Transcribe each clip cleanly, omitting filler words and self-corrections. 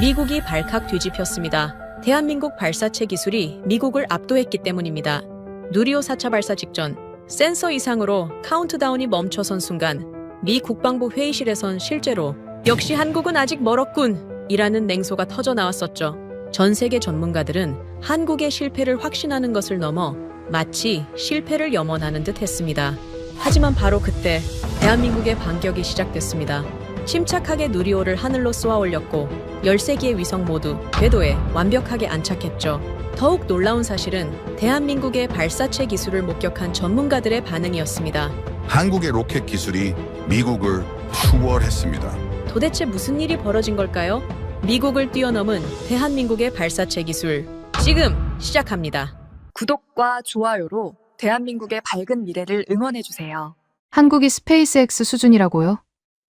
미국이 발칵 뒤집혔습니다. 대한민국 발사체 기술이 미국을 압도했기 때문입니다. 누리호 4차 발사 직전 센서 이상으로 카운트다운이 멈춰선 순간 미 국방부 회의실에선 실제로 역시 한국은 아직 멀었군 이라는 냉소가 터져 나왔었죠. 전 세계 전문가들은 한국의 실패를 확신하는 것을 넘어 마치 실패를 염원하는 듯 했습니다. 하지만 바로 그때 대한민국의 반격이 시작됐습니다. 침착하게 누리호를 하늘로 쏘아 올렸고 13기의 위성 모두 궤도에 완벽하게 안착했죠. 더욱 놀라운 사실은 대한민국의 발사체 기술을 목격한 전문가들의 반응이었습니다. 한국의 로켓 기술이 미국을 추월했습니다. 도대체 무슨 일이 벌어진 걸까요? 미국을 뛰어넘은 대한민국의 발사체 기술, 지금 시작합니다. 구독과 좋아요로 대한민국의 밝은 미래를 응원해주세요. 한국이 스페이스X 수준이라고요?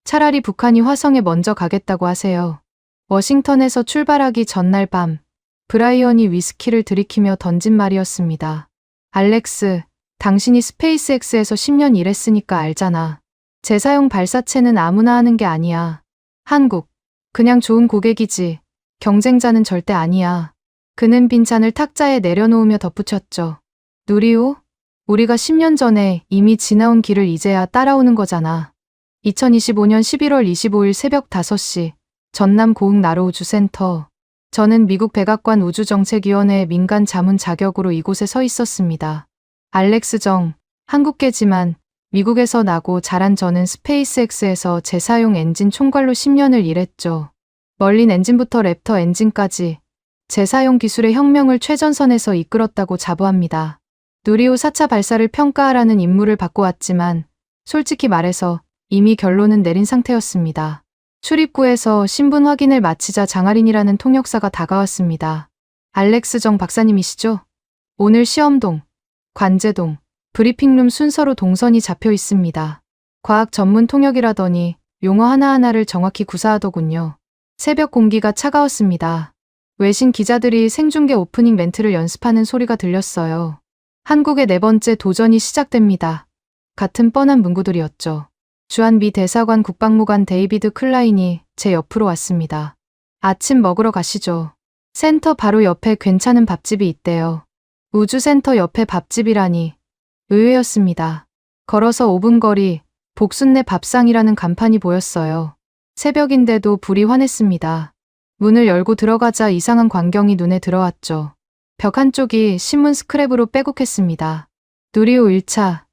차라리 북한이 화성에 먼저 가겠다고 하세요. 워싱턴에서 출발하기 전날 밤, 브라이언이 위스키를 들이키며 던진 말이었습니다. 알렉스, 당신이 스페이스X에서 10년 일했으니까 알잖아. 재사용 발사체는 아무나 하는 게 아니야. 한국, 그냥 좋은 고객이지. 경쟁자는 절대 아니야. 그는 빈잔을 탁자에 내려놓으며 덧붙였죠. 누리호? 우리가 10년 전에 이미 지나온 길을 이제야 따라오는 거잖아. 2025년 11월 25일 새벽 5시, 전남 고흥 나로우주센터. 저는 미국 백악관 우주정책위원회 민간 자문 자격으로 이곳에 서 있었습니다. 알렉스 정, 한국계지만 미국에서 나고 자란 저는 스페이스X에서 재사용 엔진 총괄로 10년을 일했죠. 멀린 엔진부터 랩터 엔진까지 재사용 기술의 혁명을 최전선에서 이끌었다고 자부합니다. 누리호 4차 발사를 평가하라는 임무를 받고 왔지만 솔직히 말해서 이미 결론은 내린 상태였습니다. 출입구에서 신분 확인을 마치자 장아린이라는 통역사가 다가왔습니다. 알렉스 정 박사님이시죠? 오늘 시험동, 관제동, 브리핑룸 순서로 동선이 잡혀 있습니다. 과학 전문 통역이라더니 용어 하나하나를 정확히 구사하더군요. 새벽 공기가 차가웠습니다. 외신 기자들이 생중계 오프닝 멘트를 연습하는 소리가 들렸어요. 한국의 4번째 도전이 시작됩니다. 같은 뻔한 문구들이었죠. 주한 미 대사관 국방무관 데이비드 클라인이 제 옆으로 왔습니다. 아침 먹으러 가시죠. 센터 바로 옆에 괜찮은 밥집이 있대요. 우주센터 옆에 밥집이라니. 의외였습니다. 걸어서 5분 거리, 복순내 밥상이라는 간판이 보였어요. 새벽인데도 불이 환했습니다. 문을 열고 들어가자 이상한 광경이 눈에 들어왔죠. 벽 한쪽이 신문 스크랩으로 빼곡했습니다. 누리호 1차,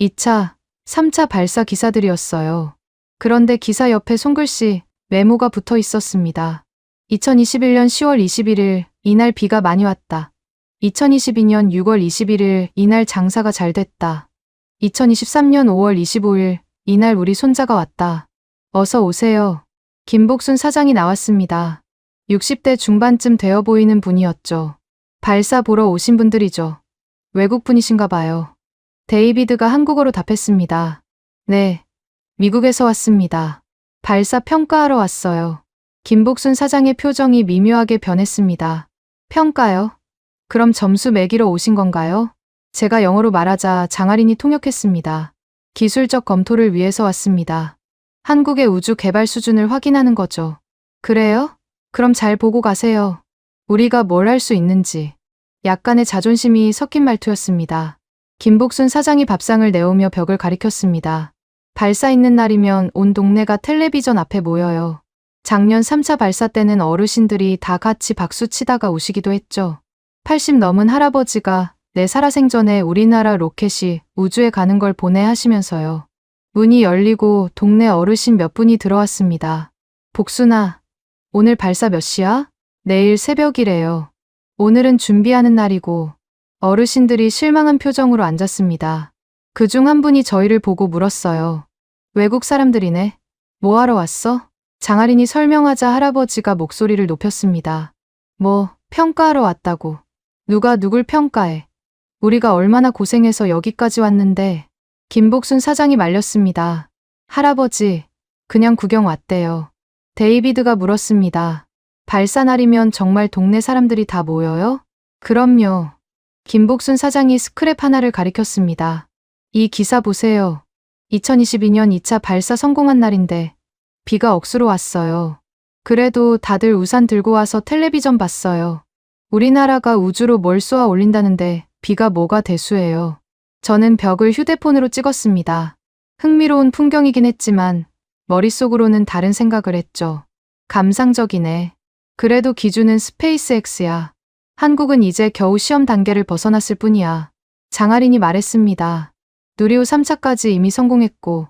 2차, 3차 발사 기사들이었어요. 그런데 기사 옆에 손글씨, 메모가 붙어 있었습니다. 2021년 10월 21일, 이날 비가 많이 왔다. 2022년 6월 21일, 이날 장사가 잘 됐다. 2023년 5월 25일, 이날 우리 손자가 왔다. 어서 오세요. 김복순 사장이 나왔습니다. 60대 중반쯤 되어 보이는 분이었죠. 발사 보러 오신 분들이죠. 외국 분이신가 봐요. 데이비드가 한국어로 답했습니다. 네, 미국에서 왔습니다. 발사 평가하러 왔어요. 김복순 사장의 표정이 미묘하게 변했습니다. 평가요? 그럼 점수 매기러 오신 건가요? 제가 영어로 말하자 장아린이 통역했습니다. 기술적 검토를 위해서 왔습니다. 한국의 우주 개발 수준을 확인하는 거죠. 그래요? 그럼 잘 보고 가세요. 우리가 뭘 할 수 있는지. 약간의 자존심이 섞인 말투였습니다. 김복순 사장이 밥상을 내오며 벽을 가리켰습니다. 발사 있는 날이면 온 동네가 텔레비전 앞에 모여요. 작년 3차 발사 때는 어르신들이 다 같이 박수 치다가 우시기도 했죠. 80 넘은 할아버지가 내 살아생전에 우리나라 로켓이 우주에 가는 걸 보내 하시면서요. 문이 열리고 동네 어르신 몇 분이 들어왔습니다. 복순아, 오늘 발사 몇 시야? 내일 새벽이래요. 오늘은 준비하는 날이고. 어르신들이 실망한 표정으로 앉았습니다. 그중 한 분이 저희를 보고 물었어요. 외국 사람들이네. 뭐 하러 왔어? 장아린이 설명하자 할아버지가 목소리를 높였습니다. 뭐, 평가하러 왔다고. 누가 누굴 평가해. 우리가 얼마나 고생해서 여기까지 왔는데. 김복순 사장이 말렸습니다. 할아버지, 그냥 구경 왔대요. 데이비드가 물었습니다. 발사 날이면 정말 동네 사람들이 다 모여요? 그럼요. 김복순 사장이 스크랩 하나를 가리켰습니다. 이 기사 보세요. 2022년 2차 발사 성공한 날인데 비가 억수로 왔어요. 그래도 다들 우산 들고 와서 텔레비전 봤어요. 우리나라가 우주로 뭘 쏘아 올린다는데 비가 뭐가 대수예요. 저는 벽을 휴대폰으로 찍었습니다. 흥미로운 풍경이긴 했지만 머릿속으로는 다른 생각을 했죠. 감상적이네. 그래도 기준은 스페이스X야. 한국은 이제 겨우 시험 단계를 벗어났을 뿐이야. 장하린이 말했습니다. 누리호 3차까지 이미 성공했고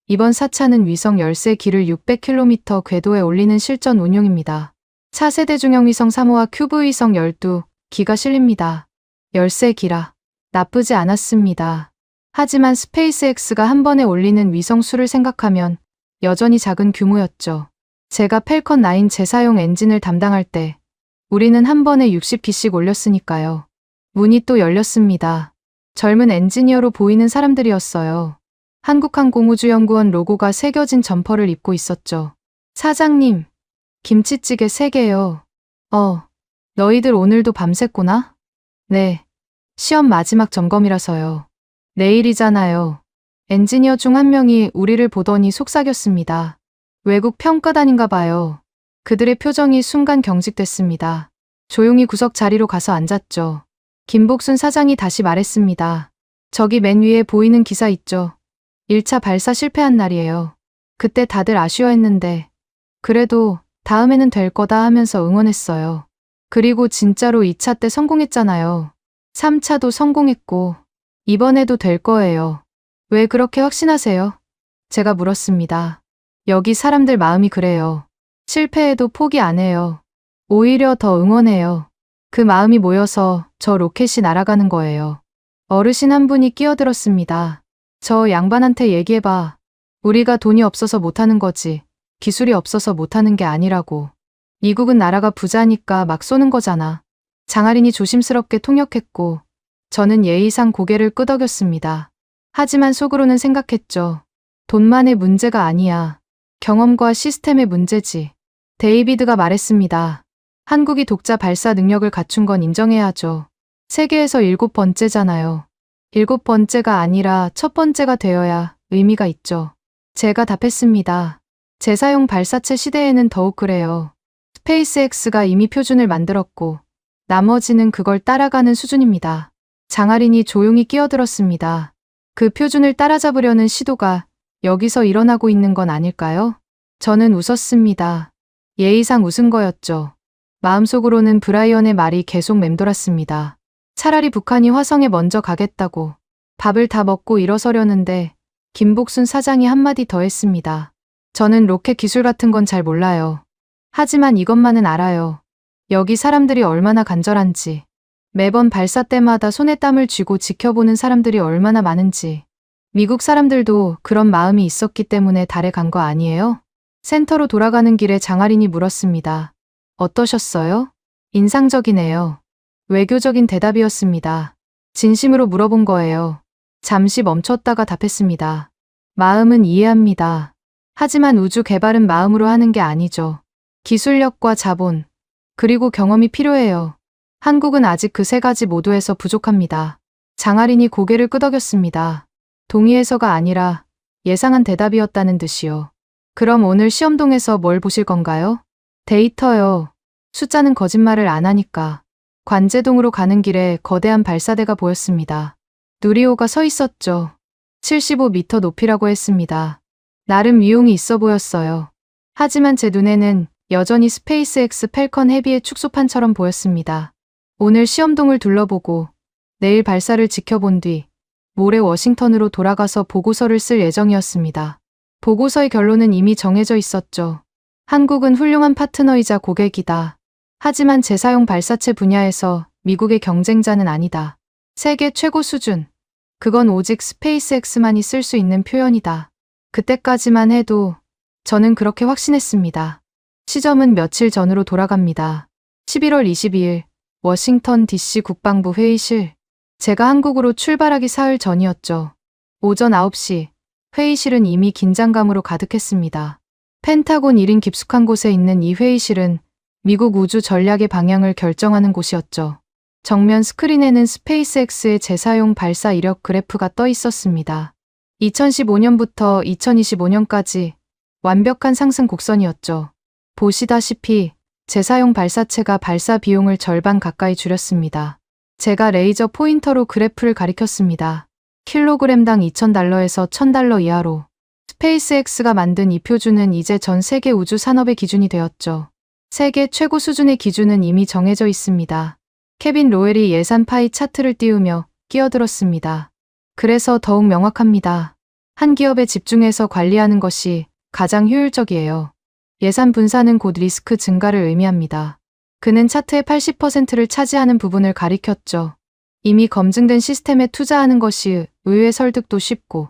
이번 4차는 위성 열세 기를 600km 궤도에 올리는 실전 운용입니다. 차세대 중형위성 3호와 큐브 위성 12기가 실립니다. 열세 기라. 나쁘지 않았습니다. 하지만 스페이스X가 한 번에 올리는 위성 수를 생각하면 여전히 작은 규모였죠. 제가 펠컨 9 재사용 엔진을 담당할 때 우리는 한 번에 60기씩 올렸으니까요. 문이 또 열렸습니다. 젊은 엔지니어로 보이는 사람들이었어요. 한국항공우주연구원 로고가 새겨진 점퍼를 입고 있었죠. 사장님, 김치찌개 3개요. 너희들 오늘도 밤샜구나? 네. 시험 마지막 점검이라서요. 내일이잖아요. 엔지니어 중 한 명이 우리를 보더니 속삭였습니다. 외국 평가단인가 봐요. 그들의 표정이 순간 경직됐습니다. 조용히 구석 자리로 가서 앉았죠. 김복순 사장이 다시 말했습니다. 저기 맨 위에 보이는 기사 있죠. 1차 발사 실패한 날이에요. 그때 다들 아쉬워했는데 그래도 다음에는 될 거다 하면서 응원했어요. 그리고 진짜로 2차 때 성공했잖아요. 3차도 성공했고 이번에도 될 거예요. 왜 그렇게 확신하세요? 제가 물었습니다. 여기 사람들 마음이 그래요. 실패해도 포기 안 해요. 오히려 더 응원해요. 그 마음이 모여서 저 로켓이 날아가는 거예요. 어르신 한 분이 끼어들었습니다. 저 양반한테 얘기해봐. 우리가 돈이 없어서 못하는 거지. 기술이 없어서 못하는 게 아니라고. 미국은 나라가 부자니까 막 쏘는 거잖아. 장하린이 조심스럽게 통역했고 저는 예의상 고개를 끄덕였습니다. 하지만 속으로는 생각했죠. 돈만의 문제가 아니야. 경험과 시스템의 문제지. 데이비드가 말했습니다. 한국이 독자 발사 능력을 갖춘 건 인정해야죠. 세계에서 7번째잖아요. 7번째가 아니라 첫 번째가 되어야 의미가 있죠. 제가 답했습니다. 재사용 발사체 시대에는 더욱 그래요. 스페이스X가 이미 표준을 만들었고 나머지는 그걸 따라가는 수준입니다. 장하린이 조용히 끼어들었습니다. 그 표준을 따라잡으려는 시도가 여기서 일어나고 있는 건 아닐까요? 저는 웃었습니다. 예의상 웃은 거였죠. 마음속으로는 브라이언의 말이 계속 맴돌았습니다. 차라리 북한이 화성에 먼저 가겠다고. 밥을 다 먹고 일어서려는데 김복순 사장이 한마디 더 했습니다. 저는 로켓 기술 같은 건 잘 몰라요. 하지만 이것만은 알아요. 여기 사람들이 얼마나 간절한지. 매번 발사 때마다 손에 땀을 쥐고 지켜보는 사람들이 얼마나 많은지. 미국 사람들도 그런 마음이 있었기 때문에 달에 간 거 아니에요? 센터로 돌아가는 길에 장하린이 물었습니다. 어떠셨어요? 인상적이네요. 외교적인 대답이었습니다. 진심으로 물어본 거예요. 잠시 멈췄다가 답했습니다. 마음은 이해합니다. 하지만 우주 개발은 마음으로 하는 게 아니죠. 기술력과 자본, 그리고 경험이 필요해요. 한국은 아직 그 3가지 모두에서 부족합니다. 장하린이 고개를 끄덕였습니다. 동의해서가 아니라 예상한 대답이었다는 듯이요. 그럼 오늘 시험동에서 뭘 보실 건가요? 데이터요. 숫자는 거짓말을 안 하니까. 관제동으로 가는 길에 거대한 발사대가 보였습니다. 누리호가 서 있었죠. 75m 높이라고 했습니다. 나름 위용이 있어 보였어요. 하지만 제 눈에는 여전히 스페이스X 펠컨 헤비의 축소판처럼 보였습니다. 오늘 시험동을 둘러보고 내일 발사를 지켜본 뒤 모레 워싱턴으로 돌아가서 보고서를 쓸 예정이었습니다. 보고서의 결론은 이미 정해져 있었죠. 한국은 훌륭한 파트너이자 고객이다. 하지만 재사용 발사체 분야에서 미국의 경쟁자는 아니다. 세계 최고 수준. 그건 오직 스페이스X만이 쓸 수 있는 표현이다. 그때까지만 해도 저는 그렇게 확신했습니다. 시점은 며칠 전으로 돌아갑니다. 11월 22일 워싱턴 DC 국방부 회의실. 제가 한국으로 출발하기 사흘 전이었죠. 오전 9시 회의실은 이미 긴장감으로 가득했습니다. 펜타곤 1인 깊숙한 곳에 있는 이 회의실은 미국 우주 전략의 방향을 결정하는 곳이었죠. 정면 스크린에는 스페이스X의 재사용 발사 이력 그래프가 떠 있었습니다. 2015년부터 2025년까지 완벽한 상승 곡선이었죠. 보시다시피 재사용 발사체가 발사 비용을 절반 가까이 줄였습니다. 제가 레이저 포인터로 그래프를 가리켰습니다. 킬로그램당 $2,000에서 $1,000 이하로. 스페이스X가 만든 이 표준은 이제 전 세계 우주 산업의 기준이 되었죠. 세계 최고 수준의 기준은 이미 정해져 있습니다. 케빈 로웰이 예산 파이 차트를 띄우며 끼어들었습니다. 그래서 더욱 명확합니다. 한 기업에 집중해서 관리하는 것이 가장 효율적이에요. 예산 분산은 곧 리스크 증가를 의미합니다. 그는 차트의 80%를 차지하는 부분을 가리켰죠. 이미 검증된 시스템에 투자하는 것이 의회 설득도 쉽고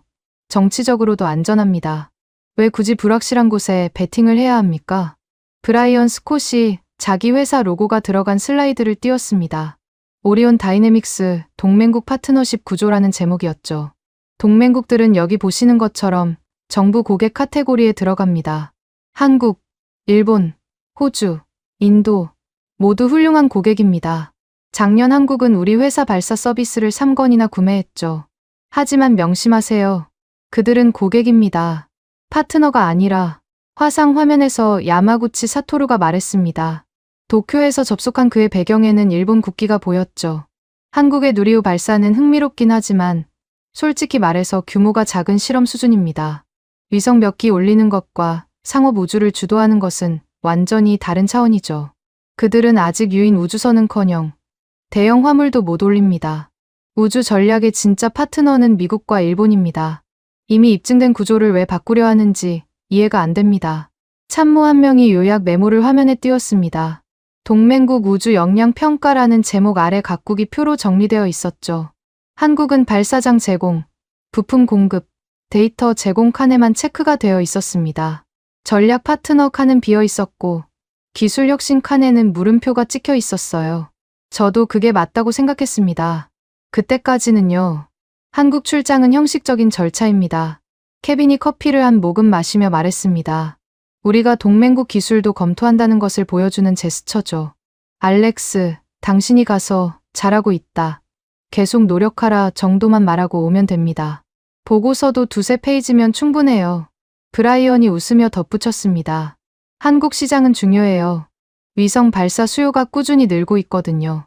정치적으로도 안전합니다. 왜 굳이 불확실한 곳에 베팅을 해야 합니까? 브라이언 스콧이 자기 회사 로고가 들어간 슬라이드를 띄웠습니다. 오리온 다이내믹스 동맹국 파트너십 구조라는 제목이었죠. 동맹국들은 여기 보시는 것처럼 정부 고객 카테고리에 들어갑니다. 한국, 일본, 호주, 인도 모두 훌륭한 고객입니다. 작년 한국은 우리 회사 발사 서비스를 3건이나 구매했죠. 하지만 명심하세요. 그들은 고객입니다. 파트너가 아니라. 화상 화면에서 야마구치 사토루가 말했습니다. 도쿄에서 접속한 그의 배경에는 일본 국기가 보였죠. 한국의 누리호 발사는 흥미롭긴 하지만 솔직히 말해서 규모가 작은 실험 수준입니다. 위성 몇 기 올리는 것과 상업 우주를 주도하는 것은 완전히 다른 차원이죠. 그들은 아직 유인 우주선은커녕 대형 화물도 못 올립니다. 우주 전략의 진짜 파트너는 미국과 일본입니다. 이미 입증된 구조를 왜 바꾸려 하는지 이해가 안 됩니다. 참모 한 명이 요약 메모를 화면에 띄웠습니다. 동맹국 우주 역량 평가라는 제목 아래 각국이 표로 정리되어 있었죠. 한국은 발사장 제공, 부품 공급, 데이터 제공 칸에만 체크가 되어 있었습니다. 전략 파트너 칸은 비어 있었고 기술 혁신 칸에는 물음표가 찍혀 있었어요. 저도 그게 맞다고 생각했습니다. 그때까지는요. 한국 출장은 형식적인 절차입니다. 케빈이 커피를 한 모금 마시며 말했습니다. 우리가 동맹국 기술도 검토한다는 것을 보여주는 제스처죠. 알렉스, 당신이 가서 잘하고 있다. 계속 노력하라 정도만 말하고 오면 됩니다. 보고서도 2-3페이지면 충분해요. 브라이언이 웃으며 덧붙였습니다. 한국 시장은 중요해요. 위성 발사 수요가 꾸준히 늘고 있거든요.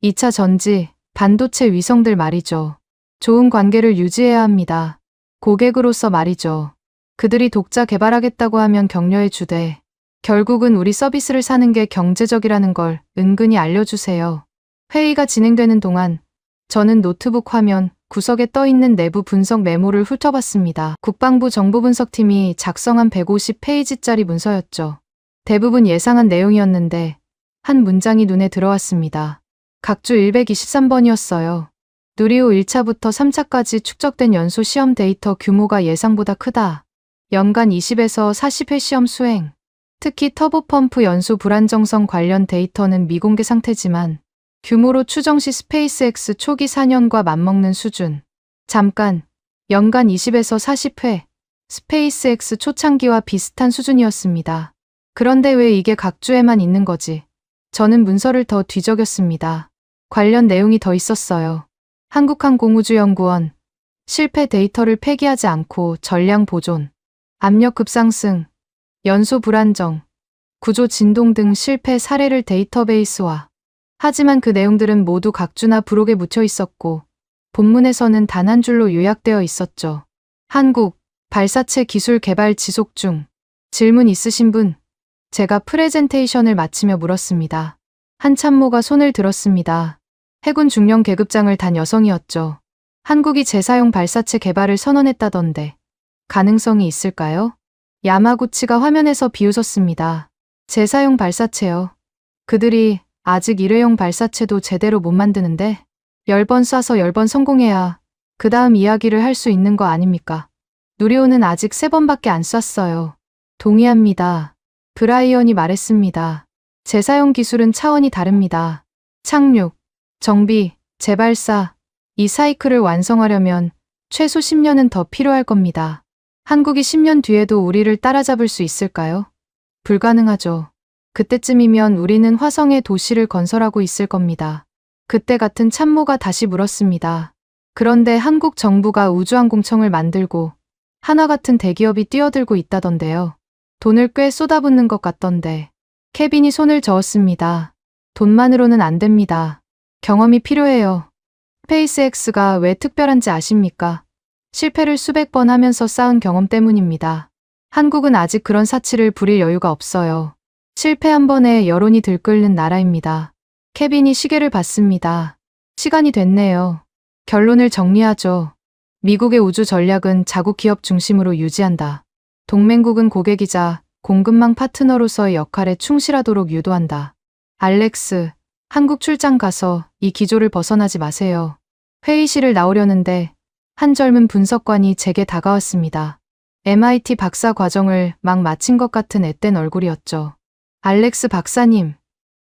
2차 전지, 반도체 위성들 말이죠. 좋은 관계를 유지해야 합니다. 고객으로서 말이죠. 그들이 독자 개발하겠다고 하면 격려해 주되 결국은 우리 서비스를 사는 게 경제적이라는 걸 은근히 알려주세요. 회의가 진행되는 동안 저는 노트북 화면 구석에 떠있는 내부 분석 메모를 훑어봤습니다. 국방부 정보분석팀이 작성한 150페이지짜리 문서였죠. 대부분 예상한 내용이었는데 한 문장이 눈에 들어왔습니다. 각주 123번이었어요. 누리호 1차부터 3차까지 축적된 연소 시험 데이터 규모가 예상보다 크다. 연간 20에서 40회 시험 수행. 특히 터보펌프 연소 불안정성 관련 데이터는 미공개 상태지만 규모로 추정 시 스페이스X 초기 4년과 맞먹는 수준. 잠깐, 연간 20에서 40회. 스페이스X 초창기와 비슷한 수준이었습니다. 그런데 왜 이게 각주에만 있는 거지? 저는 문서를 더 뒤적였습니다. 관련 내용이 더 있었어요. 한국항공우주연구원, 실패 데이터를 폐기하지 않고 전량 보존, 압력 급상승, 연소 불안정, 구조 진동 등 실패 사례를 데이터베이스화. 하지만 그 내용들은 모두 각주나 부록에 묻혀 있었고 본문에서는 단 한 줄로 요약되어 있었죠. 한국, 발사체 기술 개발 지속 중. 질문 있으신 분? 제가 프레젠테이션을 마치며 물었습니다. 한 참모가 손을 들었습니다. 해군 중령 계급장을 단 여성이었죠. 한국이 재사용 발사체 개발을 선언했다던데 가능성이 있을까요? 야마구치가 화면에서 비웃었습니다. 재사용 발사체요. 그들이 아직 일회용 발사체도 제대로 못 만드는데 10번 쏴서 10번 성공해야 그 다음 이야기를 할 수 있는 거 아닙니까? 누리호는 아직 3번밖에 안 쐈어요. 동의합니다. 브라이언이 말했습니다. 재사용 기술은 차원이 다릅니다. 착륙, 정비, 재발사, 이 사이클을 완성하려면 최소 10년은 더 필요할 겁니다. 한국이 10년 뒤에도 우리를 따라잡을 수 있을까요? 불가능하죠. 그때쯤이면 우리는 화성에 도시를 건설하고 있을 겁니다. 그때 같은 참모가 다시 물었습니다. 그런데 한국 정부가 우주항공청을 만들고 하나 같은 대기업이 뛰어들고 있다던데요. 돈을 꽤 쏟아붓는 것 같던데. 케빈이 손을 저었습니다. 돈만으로는 안 됩니다. 경험이 필요해요. 스페이스X가 왜 특별한지 아십니까? 실패를 수백 번 하면서 쌓은 경험 때문입니다. 한국은 아직 그런 사치를 부릴 여유가 없어요. 실패 한 번에 여론이 들끓는 나라입니다. 케빈이 시계를 봤습니다. 시간이 됐네요. 결론을 정리하죠. 미국의 우주 전략은 자국 기업 중심으로 유지한다. 동맹국은 고객이자 공급망 파트너로서의 역할에 충실하도록 유도한다. 알렉스, 한국 출장 가서 이 기조를 벗어나지 마세요. 회의실을 나오려는데 한 젊은 분석관이 제게 다가왔습니다. MIT 박사 과정을 막 마친 것 같은 앳된 얼굴이었죠. 알렉스 박사님,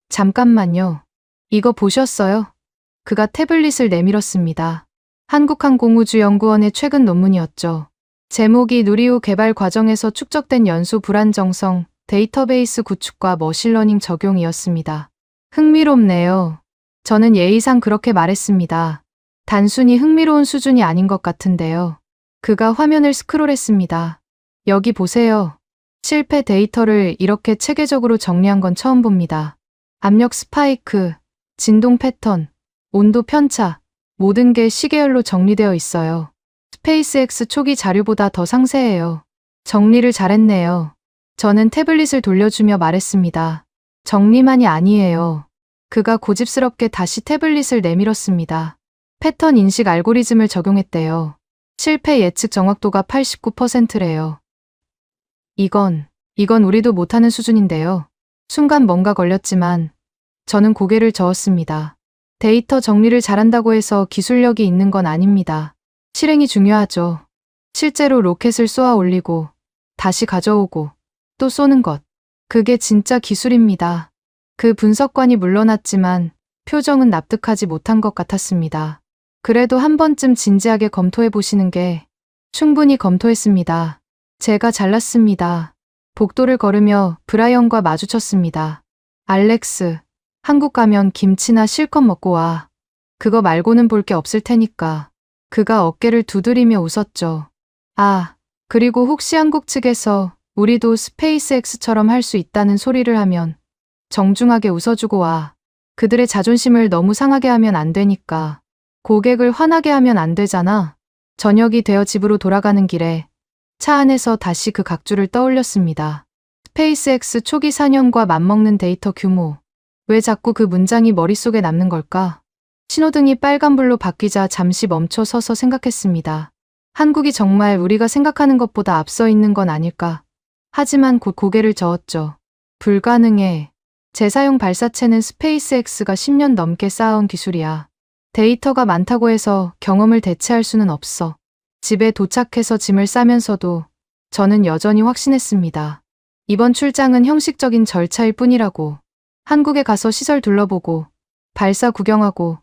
잠깐만요. 이거 보셨어요? 그가 태블릿을 내밀었습니다. 한국항공우주연구원의 최근 논문이었죠. 제목이 누리호 개발 과정에서 축적된 연소 불안정성, 데이터베이스 구축과 머신러닝 적용이었습니다. 흥미롭네요. 저는 예의상 그렇게 말했습니다. 단순히 흥미로운 수준이 아닌 것 같은데요. 그가 화면을 스크롤했습니다. 여기 보세요. 실패 데이터를 이렇게 체계적으로 정리한 건 처음 봅니다. 압력 스파이크, 진동 패턴, 온도 편차, 모든 게 시계열로 정리되어 있어요. 스페이스X 초기 자료보다 더 상세해요. 정리를 잘했네요. 저는 태블릿을 돌려주며 말했습니다. 정리만이 아니에요. 그가 고집스럽게 다시 태블릿을 내밀었습니다. 패턴 인식 알고리즘을 적용했대요. 실패 예측 정확도가 89%래요. 이건 우리도 못하는 수준인데요. 순간 뭔가 걸렸지만 저는 고개를 저었습니다. 데이터 정리를 잘한다고 해서 기술력이 있는 건 아닙니다. 실행이 중요하죠. 실제로 로켓을 쏘아 올리고 다시 가져오고 또 쏘는 것. 그게 진짜 기술입니다. 그 분석관이 물러났지만 표정은 납득하지 못한 것 같았습니다. 그래도 한 번쯤 진지하게 검토해 보시는 게. 충분히 검토했습니다. 제가 잘났습니다. 복도를 걸으며 브라이언과 마주쳤습니다. 알렉스, 한국 가면 김치나 실컷 먹고 와. 그거 말고는 볼 게 없을 테니까. 그가 어깨를 두드리며 웃었죠. 아, 그리고 혹시 한국 측에서 우리도 스페이스X처럼 할 수 있다는 소리를 하면 정중하게 웃어주고 와. 그들의 자존심을 너무 상하게 하면 안 되니까. 고객을 화나게 하면 안 되잖아. 저녁이 되어 집으로 돌아가는 길에 차 안에서 다시 그 각주를 떠올렸습니다. 스페이스X 초기 4년과 맞먹는 데이터 규모. 왜 자꾸 그 문장이 머릿속에 남는 걸까? 신호등이 빨간불로 바뀌자 잠시 멈춰 서서 생각했습니다. 한국이 정말 우리가 생각하는 것보다 앞서 있는 건 아닐까? 하지만 곧 고개를 저었죠. 불가능해. 재사용 발사체는 스페이스X가 10년 넘게 쌓아온 기술이야. 데이터가 많다고 해서 경험을 대체할 수는 없어. 집에 도착해서 짐을 싸면서도 저는 여전히 확신했습니다. 이번 출장은 형식적인 절차일 뿐이라고. 한국에 가서 시설 둘러보고 발사 구경하고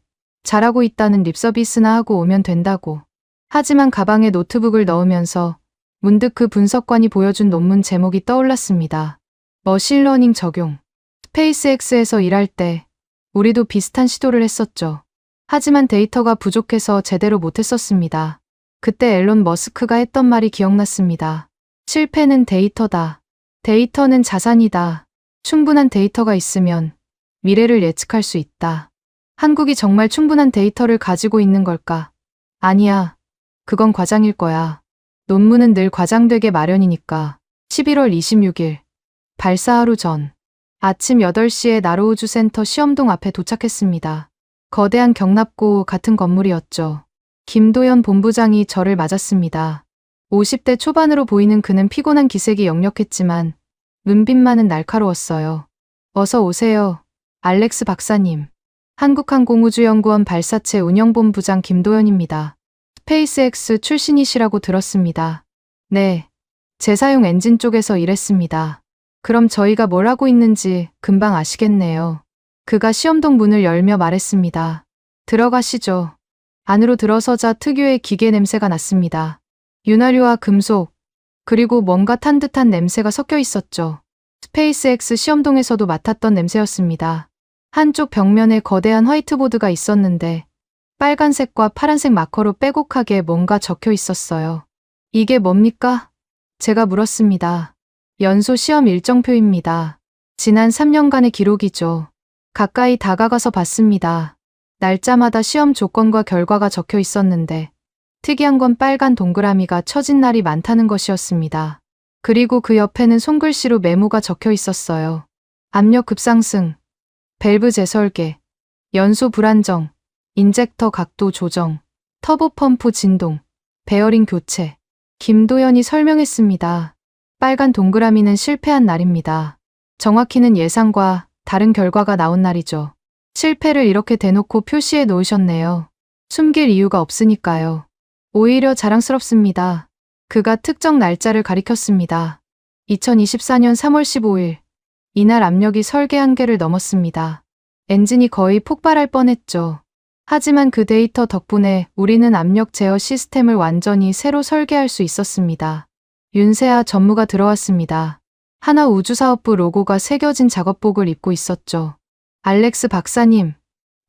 잘하고 있다는 립서비스나 하고 오면 된다고. 하지만 가방에 노트북을 넣으면서 문득 그 분석관이 보여준 논문 제목이 떠올랐습니다. 머신러닝 적용. 스페이스X에서 일할 때 우리도 비슷한 시도를 했었죠. 하지만 데이터가 부족해서 제대로 못했었습니다. 그때 앨런 머스크가 했던 말이 기억났습니다. 실패는 데이터다. 데이터는 자산이다. 충분한 데이터가 있으면 미래를 예측할 수 있다. 한국이 정말 충분한 데이터를 가지고 있는 걸까? 아니야. 그건 과장일 거야. 논문은 늘 과장되게 마련이니까. 11월 26일. 발사 하루 전. 아침 8시에 나로우주센터 시험동 앞에 도착했습니다. 거대한 경납고 같은 건물이었죠. 김도연 본부장이 저를 맞았습니다. 50대 초반으로 보이는 그는 피곤한 기색이 역력했지만 눈빛만은 날카로웠어요. 어서 오세요. 알렉스 박사님. 한국항공우주연구원 발사체 운영본부장 김도연입니다. 스페이스X 출신이시라고 들었습니다. 네. 재사용 엔진 쪽에서 일했습니다. 그럼 저희가 뭘 하고 있는지 금방 아시겠네요. 그가 시험동 문을 열며 말했습니다. 들어가시죠. 안으로 들어서자 특유의 기계 냄새가 났습니다. 윤활유와 금속, 그리고 뭔가 탄 듯한 냄새가 섞여 있었죠. 스페이스X 시험동에서도 맡았던 냄새였습니다. 한쪽 벽면에 거대한 화이트보드가 있었는데 빨간색과 파란색 마커로 빼곡하게 뭔가 적혀 있었어요. 이게 뭡니까? 제가 물었습니다. 연소 시험 일정표입니다. 지난 3년간의 기록이죠. 가까이 다가가서 봤습니다. 날짜마다 시험 조건과 결과가 적혀 있었는데 특이한 건 빨간 동그라미가 쳐진 날이 많다는 것이었습니다. 그리고 그 옆에는 손글씨로 메모가 적혀 있었어요. 압력 급상승, 밸브 재설계, 연소 불안정, 인젝터 각도 조정, 터보 펌프 진동, 베어링 교체. 김도연이 설명했습니다. 빨간 동그라미는 실패한 날입니다. 정확히는 예상과 다른 결과가 나온 날이죠. 실패를 이렇게 대놓고 표시해 놓으셨네요. 숨길 이유가 없으니까요. 오히려 자랑스럽습니다. 그가 특정 날짜를 가리켰습니다. 2024년 3월 15일. 이날 압력이 설계 한계를 넘었습니다. 엔진이 거의 폭발할 뻔했죠. 하지만 그 데이터 덕분에 우리는 압력 제어 시스템을 완전히 새로 설계할 수 있었습니다. 윤세아 전무가 들어왔습니다. 하나 우주사업부 로고가 새겨진 작업복을 입고 있었죠. 알렉스 박사님,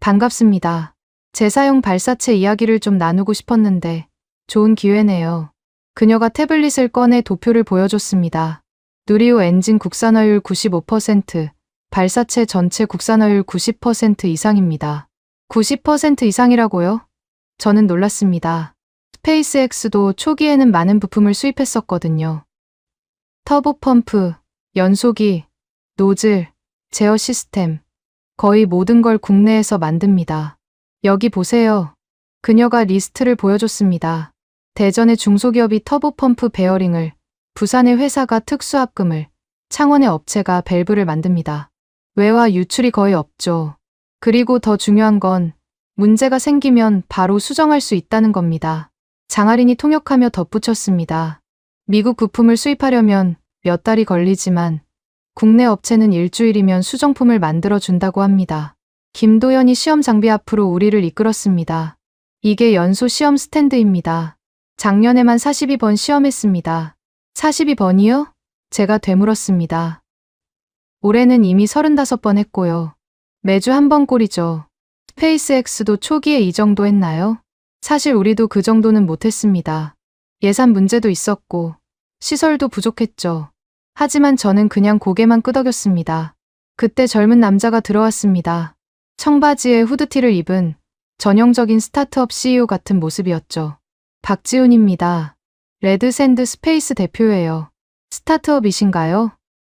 반갑습니다. 재사용 발사체 이야기를 좀 나누고 싶었는데 좋은 기회네요. 그녀가 태블릿을 꺼내 도표를 보여줬습니다. 누리호 엔진 국산화율 95%, 발사체 전체 국산화율 90% 이상입니다. 90% 이상이라고요? 저는 놀랐습니다. 스페이스X도 초기에는 많은 부품을 수입했었거든요. 터보 펌프, 연소기, 노즐, 제어 시스템, 거의 모든 걸 국내에서 만듭니다. 여기 보세요. 그녀가 리스트를 보여줬습니다. 대전의 중소기업이 터보 펌프 베어링을, 부산의 회사가 특수합금을, 창원의 업체가 밸브를 만듭니다. 외화 유출이 거의 없죠. 그리고 더 중요한 건 문제가 생기면 바로 수정할 수 있다는 겁니다. 장하린이 통역하며 덧붙였습니다. 미국 부품을 수입하려면 몇 달이 걸리지만 국내 업체는 일주일이면 수정품을 만들어 준다고 합니다. 김도연이 시험 장비 앞으로 우리를 이끌었습니다. 이게 연소 시험 스탠드입니다. 작년에만 42번 시험했습니다. 42번이요? 제가 되물었습니다. 올해는 이미 35번 했고요. 매주 한 번 꼴이죠. 스페이스X도 초기에 이 정도 했나요? 사실 우리도 그 정도는 못했습니다. 예산 문제도 있었고 시설도 부족했죠. 하지만 저는 그냥 고개만 끄덕였습니다. 그때 젊은 남자가 들어왔습니다. 청바지에 후드티를 입은 전형적인 스타트업 CEO 같은 모습이었죠. 박지훈입니다. 레드샌드 스페이스 대표예요. 스타트업이신가요?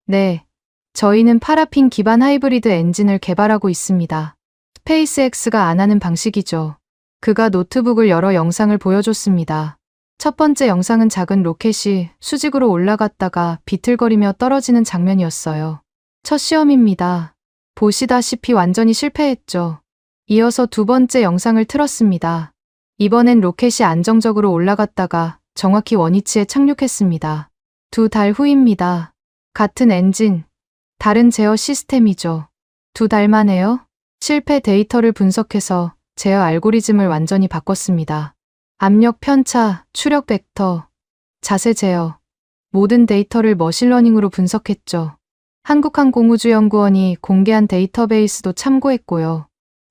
네. 저희는 파라핀 기반 하이브리드 엔진을 개발하고 있습니다. 스페이스X가 안 하는 방식이죠. 그가 노트북을 열어 영상을 보여줬습니다. 첫 번째 영상은 작은 로켓이 수직으로 올라갔다가 비틀거리며 떨어지는 장면이었어요. 첫 시험입니다. 보시다시피 완전히 실패했죠. 이어서 두 번째 영상을 틀었습니다. 이번엔 로켓이 안정적으로 올라갔다가 정확히 원위치에 착륙했습니다. 2달 후입니다. 같은 엔진, 다른 제어 시스템이죠. 2달 만에요. 실패 데이터를 분석해서 제어 알고리즘을 완전히 바꿨습니다. 압력 편차, 추력 벡터, 자세 제어, 모든 데이터를 머신러닝으로 분석했죠. 한국항공우주연구원이 공개한 데이터베이스도 참고했고요.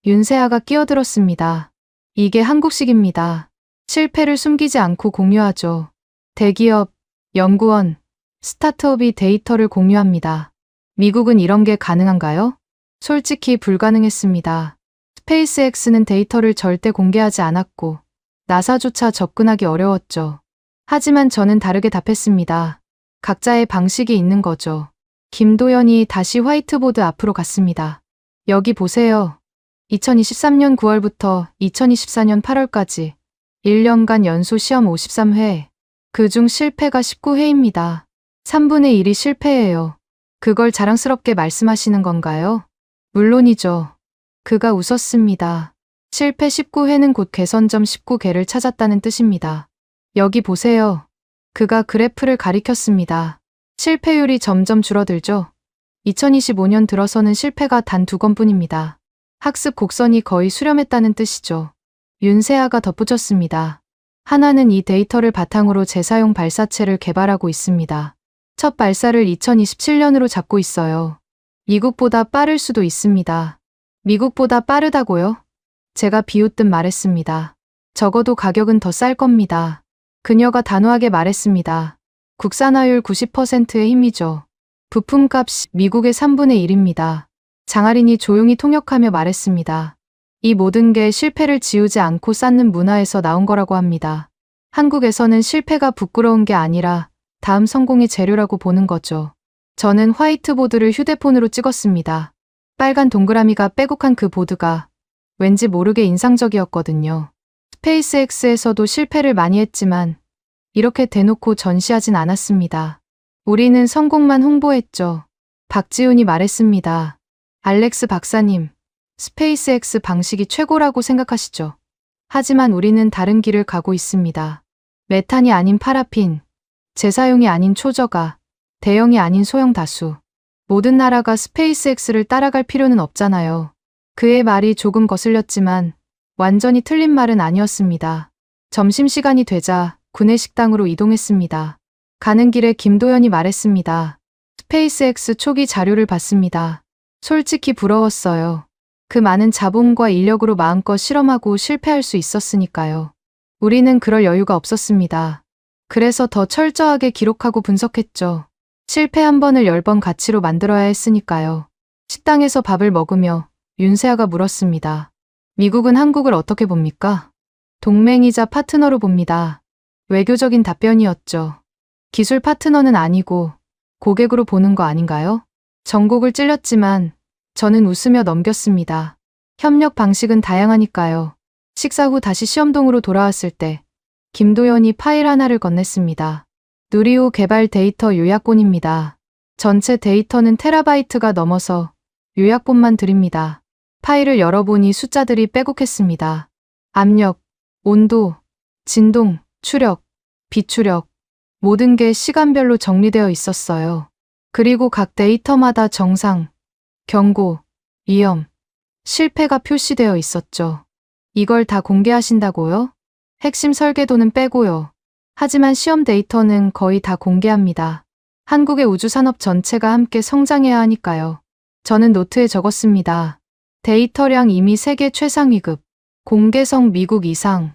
윤세아가 끼어들었습니다. 이게 한국식입니다. 실패를 숨기지 않고 공유하죠. 대기업, 연구원, 스타트업이 데이터를 공유합니다. 미국은 이런 게 가능한가요? 솔직히 불가능했습니다. 스페이스X는 데이터를 절대 공개하지 않았고 나사조차 접근하기 어려웠죠. 하지만 저는 다르게 답했습니다. 각자의 방식이 있는 거죠. 김도연이 다시 화이트보드 앞으로 갔습니다. 여기 보세요. 2023년 9월부터 2024년 8월까지 1년간 연소 시험 53회. 그중 실패가 19회입니다. 3분의 1이 실패예요. 그걸 자랑스럽게 말씀하시는 건가요? 물론이죠. 그가 웃었습니다. 실패 19회는 곧 개선점 19개를 찾았다는 뜻입니다. 여기 보세요. 그가 그래프를 가리켰습니다. 실패율이 점점 줄어들죠. 2025년 들어서는 실패가 단 2건뿐입니다. 학습 곡선이 거의 수렴했다는 뜻이죠. 윤세아가 덧붙였습니다. 하나는 이 데이터를 바탕으로 재사용 발사체를 개발하고 있습니다. 첫 발사를 2027년으로 잡고 있어요. 미국보다 빠를 수도 있습니다. 미국보다 빠르다고요? 제가 비웃듯 말했습니다. 적어도 가격은 더 쌀 겁니다. 그녀가 단호하게 말했습니다. 국산화율 90%의 힘이죠. 부품값이 미국의 3분의 1입니다. 장하린이 조용히 통역하며 말했습니다. 이 모든 게 실패를 지우지 않고 쌓는 문화에서 나온 거라고 합니다. 한국에서는 실패가 부끄러운 게 아니라 다음 성공의 재료라고 보는 거죠. 저는 화이트보드를 휴대폰으로 찍었습니다. 빨간 동그라미가 빼곡한 그 보드가 왠지 모르게 인상적이었거든요. 스페이스X에서도 실패를 많이 했지만 이렇게 대놓고 전시하진 않았습니다. 우리는 성공만 홍보했죠. 박지훈이 말했습니다. 알렉스 박사님, 스페이스X 방식이 최고라고 생각하시죠? 하지만 우리는 다른 길을 가고 있습니다. 메탄이 아닌 파라핀, 재사용이 아닌 초저가, 대형이 아닌 소형 다수. 모든 나라가 스페이스X를 따라갈 필요는 없잖아요. 그의 말이 조금 거슬렸지만 완전히 틀린 말은 아니었습니다. 점심시간이 되자 구내식당으로 이동했습니다. 가는 길에 김도연이 말했습니다. 스페이스X 초기 자료를 봤습니다. 솔직히 부러웠어요. 그 많은 자본과 인력으로 마음껏 실험하고 실패할 수 있었으니까요. 우리는 그럴 여유가 없었습니다. 그래서 더 철저하게 기록하고 분석했죠. 실패 한 번을 10번 가치로 만들어야 했으니까요. 식당에서 밥을 먹으며 윤세아가 물었습니다. 미국은 한국을 어떻게 봅니까? 동맹이자 파트너로 봅니다. 외교적인 답변이었죠. 기술 파트너는 아니고 고객으로 보는 거 아닌가요? 전곡을 찔렸지만 저는 웃으며 넘겼습니다. 협력 방식은 다양하니까요. 식사 후 다시 시험동으로 돌아왔을 때 김도연이 파일 하나를 건넸습니다. 누리호 개발 데이터 요약본입니다. 전체 데이터는 테라바이트가 넘어서 요약본만 드립니다. 파일을 열어보니 숫자들이 빼곡했습니다. 압력, 온도, 진동, 추력, 비추력, 모든 게 시간별로 정리되어 있었어요. 그리고 각 데이터마다 정상, 경고, 위험, 실패가 표시되어 있었죠. 이걸 다 공개하신다고요? 핵심 설계도는 빼고요. 하지만 시험 데이터는 거의 다 공개합니다. 한국의 우주산업 전체가 함께 성장해야 하니까요. 저는 노트에 적었습니다. 데이터량 이미 세계 최상위급, 공개성 미국 이상,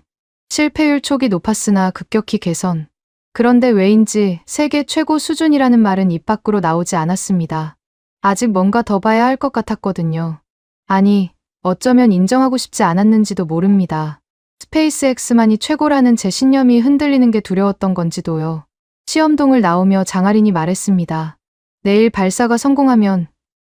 실패율 초기 높았으나 급격히 개선. 그런데 왜인지 세계 최고 수준이라는 말은 입 밖으로 나오지 않았습니다. 아직 뭔가 더 봐야 할 것 같았거든요. 아니, 어쩌면 인정하고 싶지 않았는지도 모릅니다. 스페이스X만이 최고라는 제 신념이 흔들리는 게 두려웠던 건지도요. 시험동을 나오며 장하린이 말했습니다. 내일 발사가 성공하면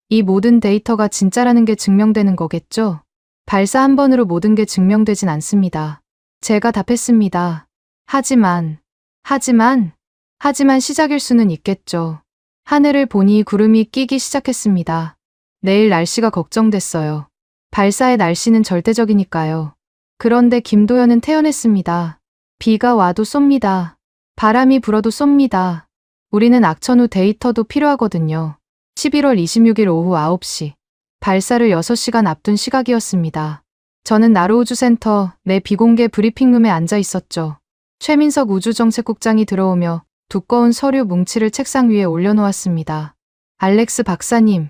이 모든 데이터가 진짜라는 게 증명되는 거겠죠? 발사 한 번으로 모든 게 증명되진 않습니다. 제가 답했습니다. 하지만 시작일 수는 있겠죠. 하늘을 보니 구름이 끼기 시작했습니다. 내일 날씨가 걱정됐어요. 발사의 날씨는 절대적이니까요. 그런데 김도연은 태연했습니다. 비가 와도 쏩니다. 바람이 불어도 쏩니다. 우리는 악천 후 데이터도 필요하거든요. 11월 26일 오후 9시. 발사를 6시간 앞둔 시각이었습니다. 저는 나로우주센터 내 비공개 브리핑룸에 앉아 있었죠. 최민석 우주정책국장이 들어오며 두꺼운 서류 뭉치를 책상 위에 올려놓았습니다. 알렉스 박사님,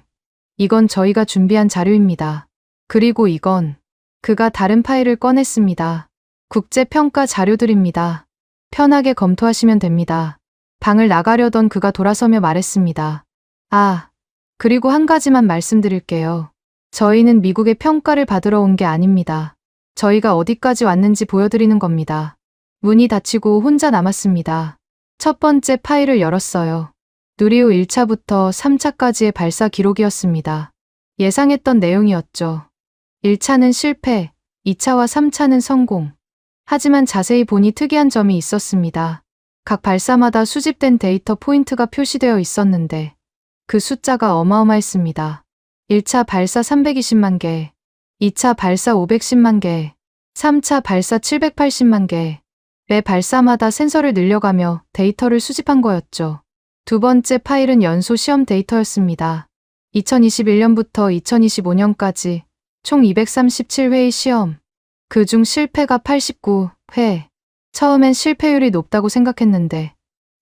이건 저희가 준비한 자료입니다. 그리고 이건 그가 다른 파일을 꺼냈습니다. 국제평가 자료들입니다. 편하게 검토하시면 됩니다. 방을 나가려던 그가 돌아서며 말했습니다. 아, 그리고 한 가지만 말씀드릴게요. 저희는 미국의 평가를 받으러 온 게 아닙니다. 저희가 어디까지 왔는지 보여드리는 겁니다. 문이 닫히고 혼자 남았습니다. 첫 번째 파일을 열었어요. 누리호 1차부터 3차까지의 발사 기록이었습니다. 예상했던 내용이었죠. 1차는 실패, 2차와 3차는 성공. 하지만 자세히 보니 특이한 점이 있었습니다. 각 발사마다 수집된 데이터 포인트가 표시되어 있었는데 그 숫자가 어마어마했습니다. 1차 발사 320만 개, 2차 발사 510만 개, 3차 발사 780만 개. 매 발사마다 센서를 늘려가며 데이터를 수집한 거였죠. 두 번째 파일은 연소 시험 데이터였습니다. 2021년부터 2025년까지 총 237회의 시험. 그중 실패가 89회. 처음엔 실패율이 높다고 생각했는데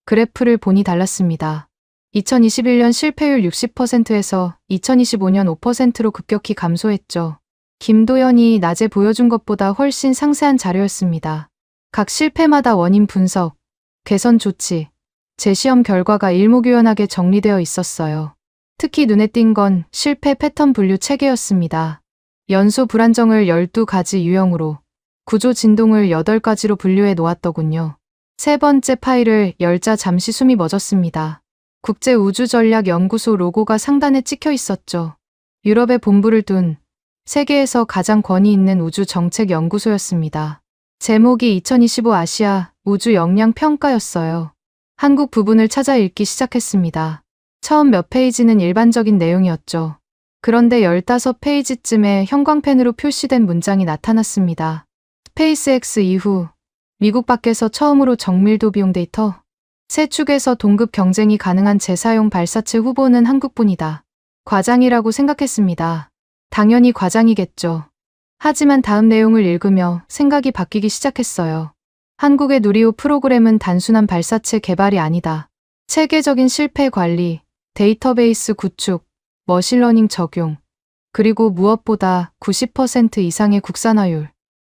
그래프를 보니 달랐습니다. 2021년 실패율 60%에서 2025년 5%로 급격히 감소했죠. 김도연이 낮에 보여준 것보다 훨씬 상세한 자료였습니다. 각 실패마다 원인 분석, 개선 조치, 재시험 결과가 일목요연하게 정리되어 있었어요. 특히 눈에 띈 건 실패 패턴 분류 체계였습니다. 연소 불안정을 12가지 유형으로, 구조 진동을 8가지로 분류해 놓았더군요. 세 번째 파일을 열자 잠시 숨이 멎었습니다. 국제우주전략연구소 로고가 상단에 찍혀 있었죠. 유럽에 본부를 둔 세계에서 가장 권위 있는 우주정책연구소였습니다. 제목이 2025 아시아 우주 역량 평가였어요. 한국 부분을 찾아 읽기 시작했습니다. 처음 몇 페이지는 일반적인 내용이었죠. 그런데 15페이지쯤에 형광펜으로 표시된 문장이 나타났습니다. 스페이스X 이후 미국 밖에서 처음으로 정밀도 비용 데이터. 세 축에서 동급 경쟁이 가능한 재사용 발사체 후보는 한국뿐이다. 과장이라고 생각했습니다. 당연히 과장이겠죠. 하지만 다음 내용을 읽으며 생각이 바뀌기 시작했어요. 한국의 누리호 프로그램은 단순한 발사체 개발이 아니다. 체계적인 실패 관리, 데이터베이스 구축, 머신러닝 적용, 그리고 무엇보다 90% 이상의 국산화율.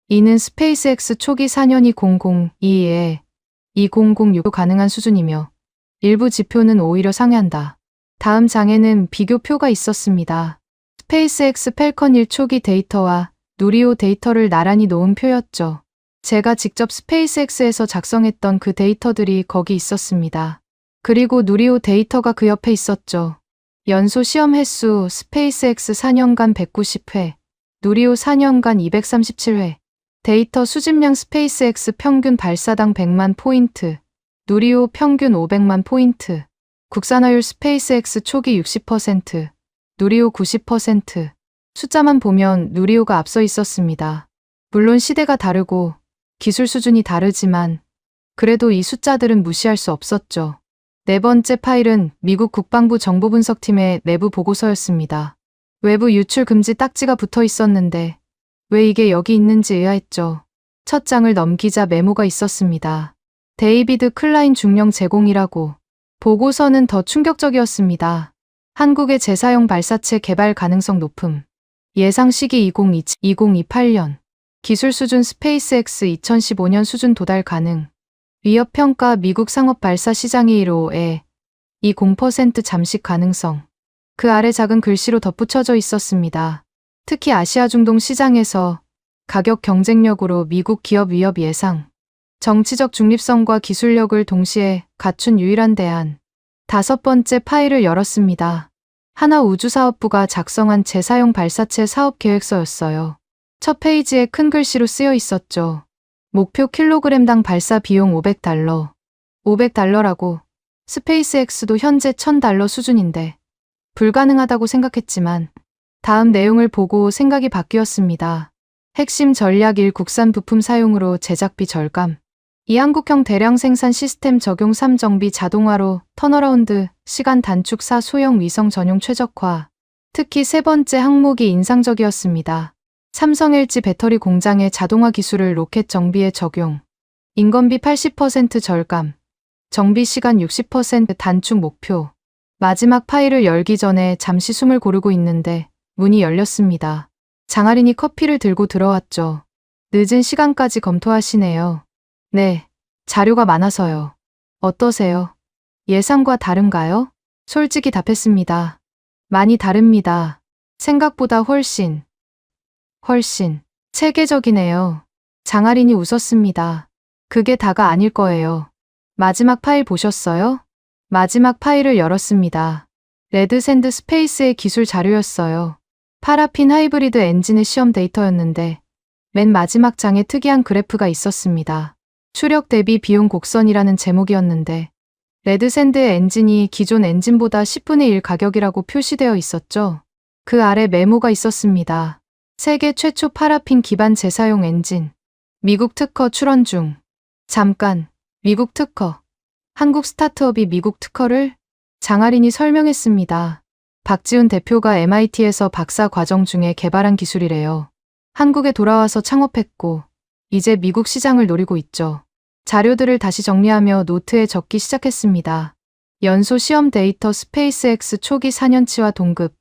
이는 스페이스X 초기 4년 2002에 2006도 가능한 수준이며 일부 지표는 오히려 상회한다. 다음 장에는 비교표가 있었습니다. 스페이스X 펠컨 1 초기 데이터와 누리호 데이터를 나란히 놓은 표였죠. 제가 직접 스페이스X에서 작성했던 그 데이터들이 거기 있었습니다. 그리고 누리호 데이터가 그 옆에 있었죠. 연소 시험 횟수 스페이스X 4년간 190회, 누리호 4년간 237회. 데이터 수집량 스페이스X 평균 발사당 100만 포인트, 누리호 평균 500만 포인트, 국산화율 스페이스X 초기 60%, 누리호 90%. 숫자만 보면 누리호가 앞서 있었습니다. 물론 시대가 다르고 기술 수준이 다르지만 그래도 이 숫자들은 무시할 수 없었죠. 네 번째 파일은 미국 국방부 정보분석팀의 내부 보고서였습니다. 외부 유출 금지 딱지가 붙어 있었는데 왜 이게 여기 있는지 의아했죠. 첫 장을 넘기자 메모가 있었습니다. 데이비드 클라인 중령 제공이라고. 보고서는 더 충격적이었습니다. 한국의 재사용 발사체 개발 가능성 높음. 예상 시기 2028년. 기술 수준 스페이스X 2015년 수준 도달 가능. 위협 평가 미국 상업 발사 시장의 1호에 20% 잠식 가능성. 그 아래 작은 글씨로 덧붙여져 있었습니다. 특히 아시아 중동 시장에서 가격 경쟁력으로 미국 기업 위협 예상. 정치적 중립성과 기술력을 동시에 갖춘 유일한 대안. 다섯 번째 파일을 열었습니다. 하나우주사업부가 작성한 재사용 발사체 사업 계획서였어요. 첫 페이지에 큰 글씨로 쓰여 있었죠. 목표 킬로그램당 발사 비용 $500. $500라고. 스페이스X도 현재 $1000 수준인데 불가능하다고 생각했지만 다음 내용을 보고 생각이 바뀌었습니다. 핵심 전략 1 국산 부품 사용으로 제작비 절감. 2 한국형 대량 생산 시스템 적용 3 정비 자동화로 턴어라운드 시간 단축 4 소형 위성 전용 최적화. 특히 세 번째 항목이 인상적이었습니다. 삼성 LG 배터리 공장의 자동화 기술을 로켓 정비에 적용. 인건비 80% 절감. 정비 시간 60% 단축 목표. 마지막 파일을 열기 전에 잠시 숨을 고르고 있는데 문이 열렸습니다. 장아린이 커피를 들고 들어왔죠. 늦은 시간까지 검토하시네요. 네, 자료가 많아서요. 어떠세요? 예상과 다른가요? 솔직히 답했습니다. 많이 다릅니다. 생각보다 훨씬 체계적이네요. 장아린이 웃었습니다. 그게 다가 아닐 거예요. 마지막 파일 보셨어요? 마지막 파일을 열었습니다. 레드샌드 스페이스의 기술 자료였어요. 파라핀 하이브리드 엔진의 시험 데이터였는데 맨 마지막 장에 특이한 그래프가 있었습니다. 추력 대비 비용 곡선이라는 제목이었는데 레드샌드의 엔진이 기존 엔진보다 10분의 1 가격이라고 표시되어 있었죠. 그 아래 메모가 있었습니다. 세계 최초 파라핀 기반 재사용 엔진. 미국 특허 출원 중. 잠깐, 미국 특허. 한국 스타트업이 미국 특허를? 장아린이 설명했습니다. 박지훈 대표가 MIT에서 박사 과정 중에 개발한 기술이래요. 한국에 돌아와서 창업했고 이제 미국 시장을 노리고 있죠. 자료들을 다시 정리하며 노트에 적기 시작했습니다. 연소 시험 데이터 스페이스X 초기 4년치와 동급.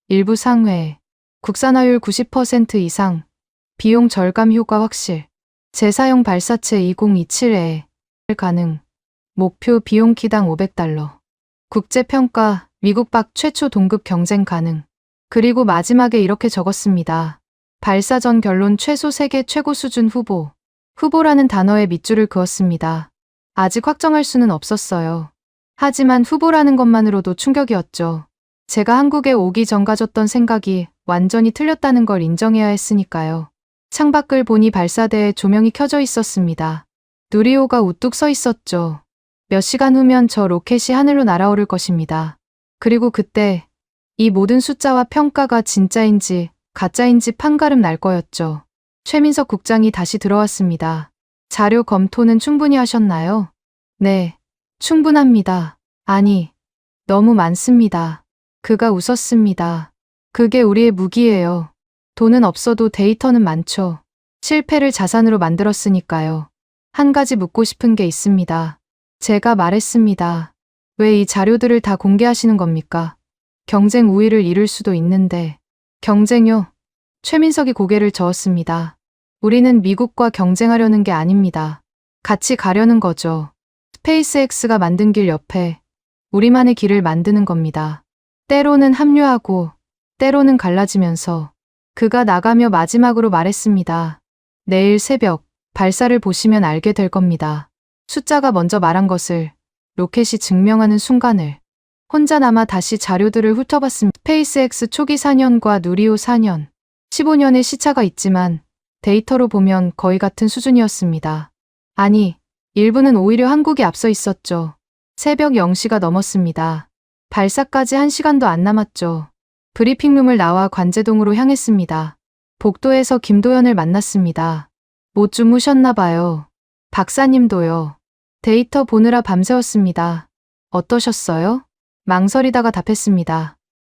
일부 상회. 국산화율 90% 이상. 비용 절감 효과 확실. 재사용 발사체 2027에 가능. 목표 비용 키당 $500. 국제평가, 미국 밖 최초 동급 경쟁 가능. 그리고 마지막에 이렇게 적었습니다. 발사 전 결론 최소 세계 최고 수준 후보. 후보라는 단어에 밑줄을 그었습니다. 아직 확정할 수는 없었어요. 하지만 후보라는 것만으로도 충격이었죠. 제가 한국에 오기 전 가졌던 생각이 완전히 틀렸다는 걸 인정해야 했으니까요. 창밖을 보니 발사대에 조명이 켜져 있었습니다. 누리호가 우뚝 서 있었죠. 몇 시간 후면 저 로켓이 하늘로 날아오를 것입니다. 그리고 그때 이 모든 숫자와 평가가 진짜인지 가짜인지 판가름 날 거였죠. 최민석 국장이 다시 들어왔습니다. 자료 검토는 충분히 하셨나요? 네, 충분합니다. 아니, 너무 많습니다. 그가 웃었습니다. 그게 우리의 무기예요. 돈은 없어도 데이터는 많죠. 실패를 자산으로 만들었으니까요. 한 가지 묻고 싶은 게 있습니다. 제가 말했습니다. 왜 이 자료들을 다 공개하시는 겁니까? 경쟁 우위를 이룰 수도 있는데. 경쟁요? 최민석이 고개를 저었습니다. 우리는 미국과 경쟁하려는 게 아닙니다. 같이 가려는 거죠. 스페이스X가 만든 길 옆에 우리만의 길을 만드는 겁니다. 때로는 합류하고 때로는 갈라지면서 그가 나가며 마지막으로 말했습니다. 내일 새벽 발사를 보시면 알게 될 겁니다. 숫자가 먼저 말한 것을 로켓이 증명하는 순간을 혼자 남아 다시 자료들을 훑어봤습니다. 스페이스X 초기 4년과 누리호 4년, 15년의 시차가 있지만 데이터로 보면 거의 같은 수준이었습니다. 아니, 일부는 오히려 한국이 앞서 있었죠. 새벽 0시가 넘었습니다. 발사까지 1시간도 안 남았죠. 브리핑룸을 나와 관제동으로 향했습니다. 복도에서 김도연을 만났습니다. 못 주무셨나 봐요. 박사님도요. 데이터 보느라 밤새웠습니다. 어떠셨어요? 망설이다가 답했습니다.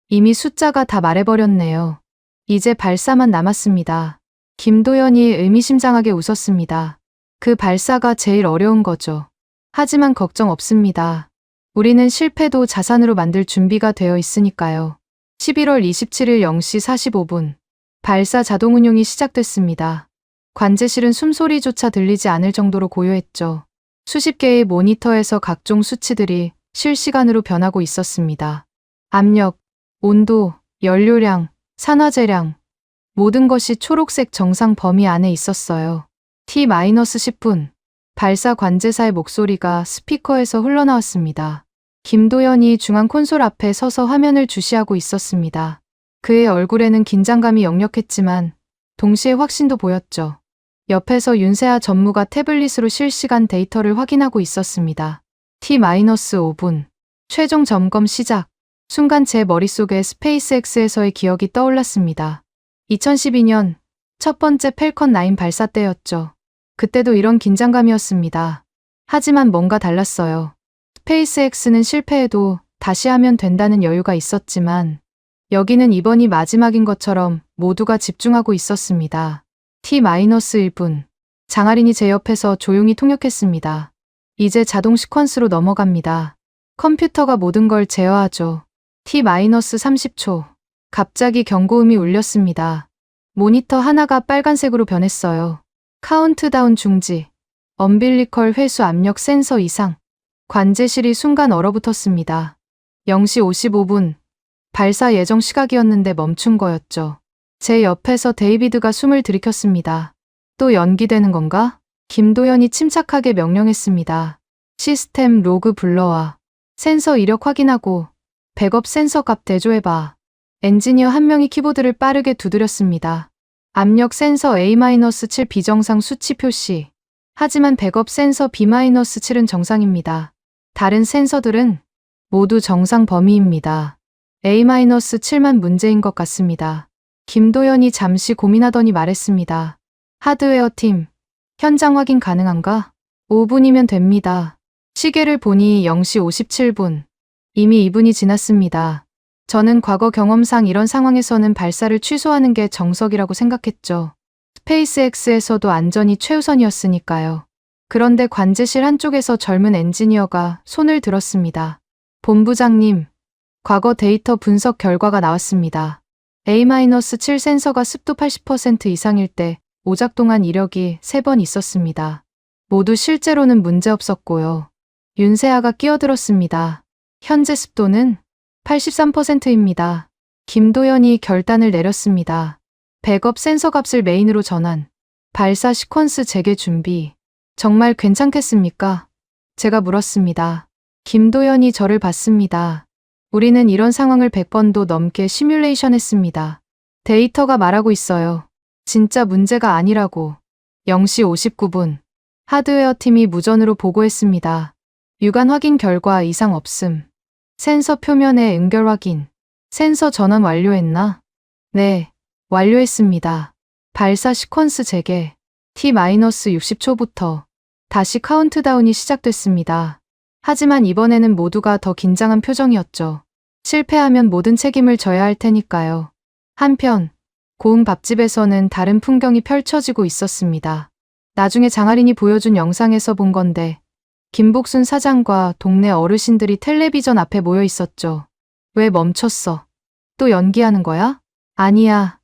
이미 숫자가 다 말해버렸네요. 이제 발사만 남았습니다. 김도연이 의미심장하게 웃었습니다. 그 발사가 제일 어려운 거죠. 하지만 걱정 없습니다. 우리는 실패도 자산으로 만들 준비가 되어 있으니까요. 11월 27일 0시 45분. 발사 자동 운용이 시작됐습니다. 관제실은 숨소리조차 들리지 않을 정도로 고요했죠. 수십 개의 모니터에서 각종 수치들이 실시간으로 변하고 있었습니다. 압력, 온도, 연료량, 산화제량, 모든 것이 초록색 정상 범위 안에 있었어요. T-10분. 발사 관제사의 목소리가 스피커에서 흘러나왔습니다. 김도연이 중앙 콘솔 앞에 서서 화면을 주시하고 있었습니다. 그의 얼굴에는 긴장감이 역력했지만 동시에 확신도 보였죠. 옆에서 윤세아 전무가 태블릿으로 실시간 데이터를 확인하고 있었습니다. T-5분. 최종 점검 시작. 순간 제 머릿속에 스페이스X에서의 기억이 떠올랐습니다. 2012년 첫 번째 펠컨 9 발사 때였죠. 그때도 이런 긴장감이었습니다. 하지만 뭔가 달랐어요. 스페이스X는 실패해도 다시 하면 된다는 여유가 있었지만 여기는 이번이 마지막인 것처럼 모두가 집중하고 있었습니다. T-1분. 장아린이 제 옆에서 조용히 통역했습니다. 이제 자동 시퀀스로 넘어갑니다. 컴퓨터가 모든 걸 제어하죠. T-30초. 갑자기 경고음이 울렸습니다. 모니터 하나가 빨간색으로 변했어요. 카운트다운 중지. 엄빌리컬 회수 압력 센서 이상. 관제실이 순간 얼어붙었습니다. 0시 55분. 발사 예정 시각이었는데 멈춘 거였죠. 제 옆에서 데이비드가 숨을 들이켰습니다. 또 연기되는 건가? 김도연이 침착하게 명령했습니다. 시스템 로그 불러와. 센서 이력 확인하고 백업 센서 값 대조해봐. 엔지니어 한 명이 키보드를 빠르게 두드렸습니다. 압력 센서 A-7 비정상 수치 표시. 하지만 백업 센서 B-7은 정상입니다. 다른 센서들은 모두 정상 범위입니다. A-7만 문제인 것 같습니다. 김도연이 잠시 고민하더니 말했습니다. 하드웨어 팀, 현장 확인 가능한가? 5분이면 됩니다. 시계를 보니 0시 57분. 이미 2분이 지났습니다. 저는 과거 경험상 이런 상황에서는 발사를 취소하는 게 정석이라고 생각했죠. 스페이스X에서도 안전이 최우선이었으니까요. 그런데 관제실 한쪽에서 젊은 엔지니어가 손을 들었습니다. 본부장님, 과거 데이터 분석 결과가 나왔습니다. A-7 센서가 습도 80% 이상일 때 오작 동안 이력이 3번 있었습니다. 모두 실제로는 문제 없었고요. 윤세아가 끼어들었습니다. 현재 습도는 83%입니다. 김도연이 결단을 내렸습니다. 백업 센서 값을 메인으로 전환. 발사 시퀀스 재개 준비. 정말 괜찮겠습니까? 제가 물었습니다. 김도연이 저를 봤습니다. 우리는 이런 상황을 100번도 넘게 시뮬레이션 했습니다. 데이터가 말하고 있어요. 진짜 문제가 아니라고. 0시 59분. 하드웨어 팀이 무전으로 보고했습니다. 유관 확인 결과 이상 없음. 센서 표면의 연결 확인. 센서 전환 완료했나? 네, 완료했습니다. 발사 시퀀스 재개. T-60초부터 다시 카운트다운이 시작됐습니다. 하지만 이번에는 모두가 더 긴장한 표정이었죠. 실패하면 모든 책임을 져야 할 테니까요. 한편 고흥 밥집에서는 다른 풍경이 펼쳐지고 있었습니다. 나중에 장하린이 보여준 영상에서 본 건데 김복순 사장과 동네 어르신들이 텔레비전 앞에 모여 있었죠. 왜 멈췄어? 또 연기하는 거야? 아니야.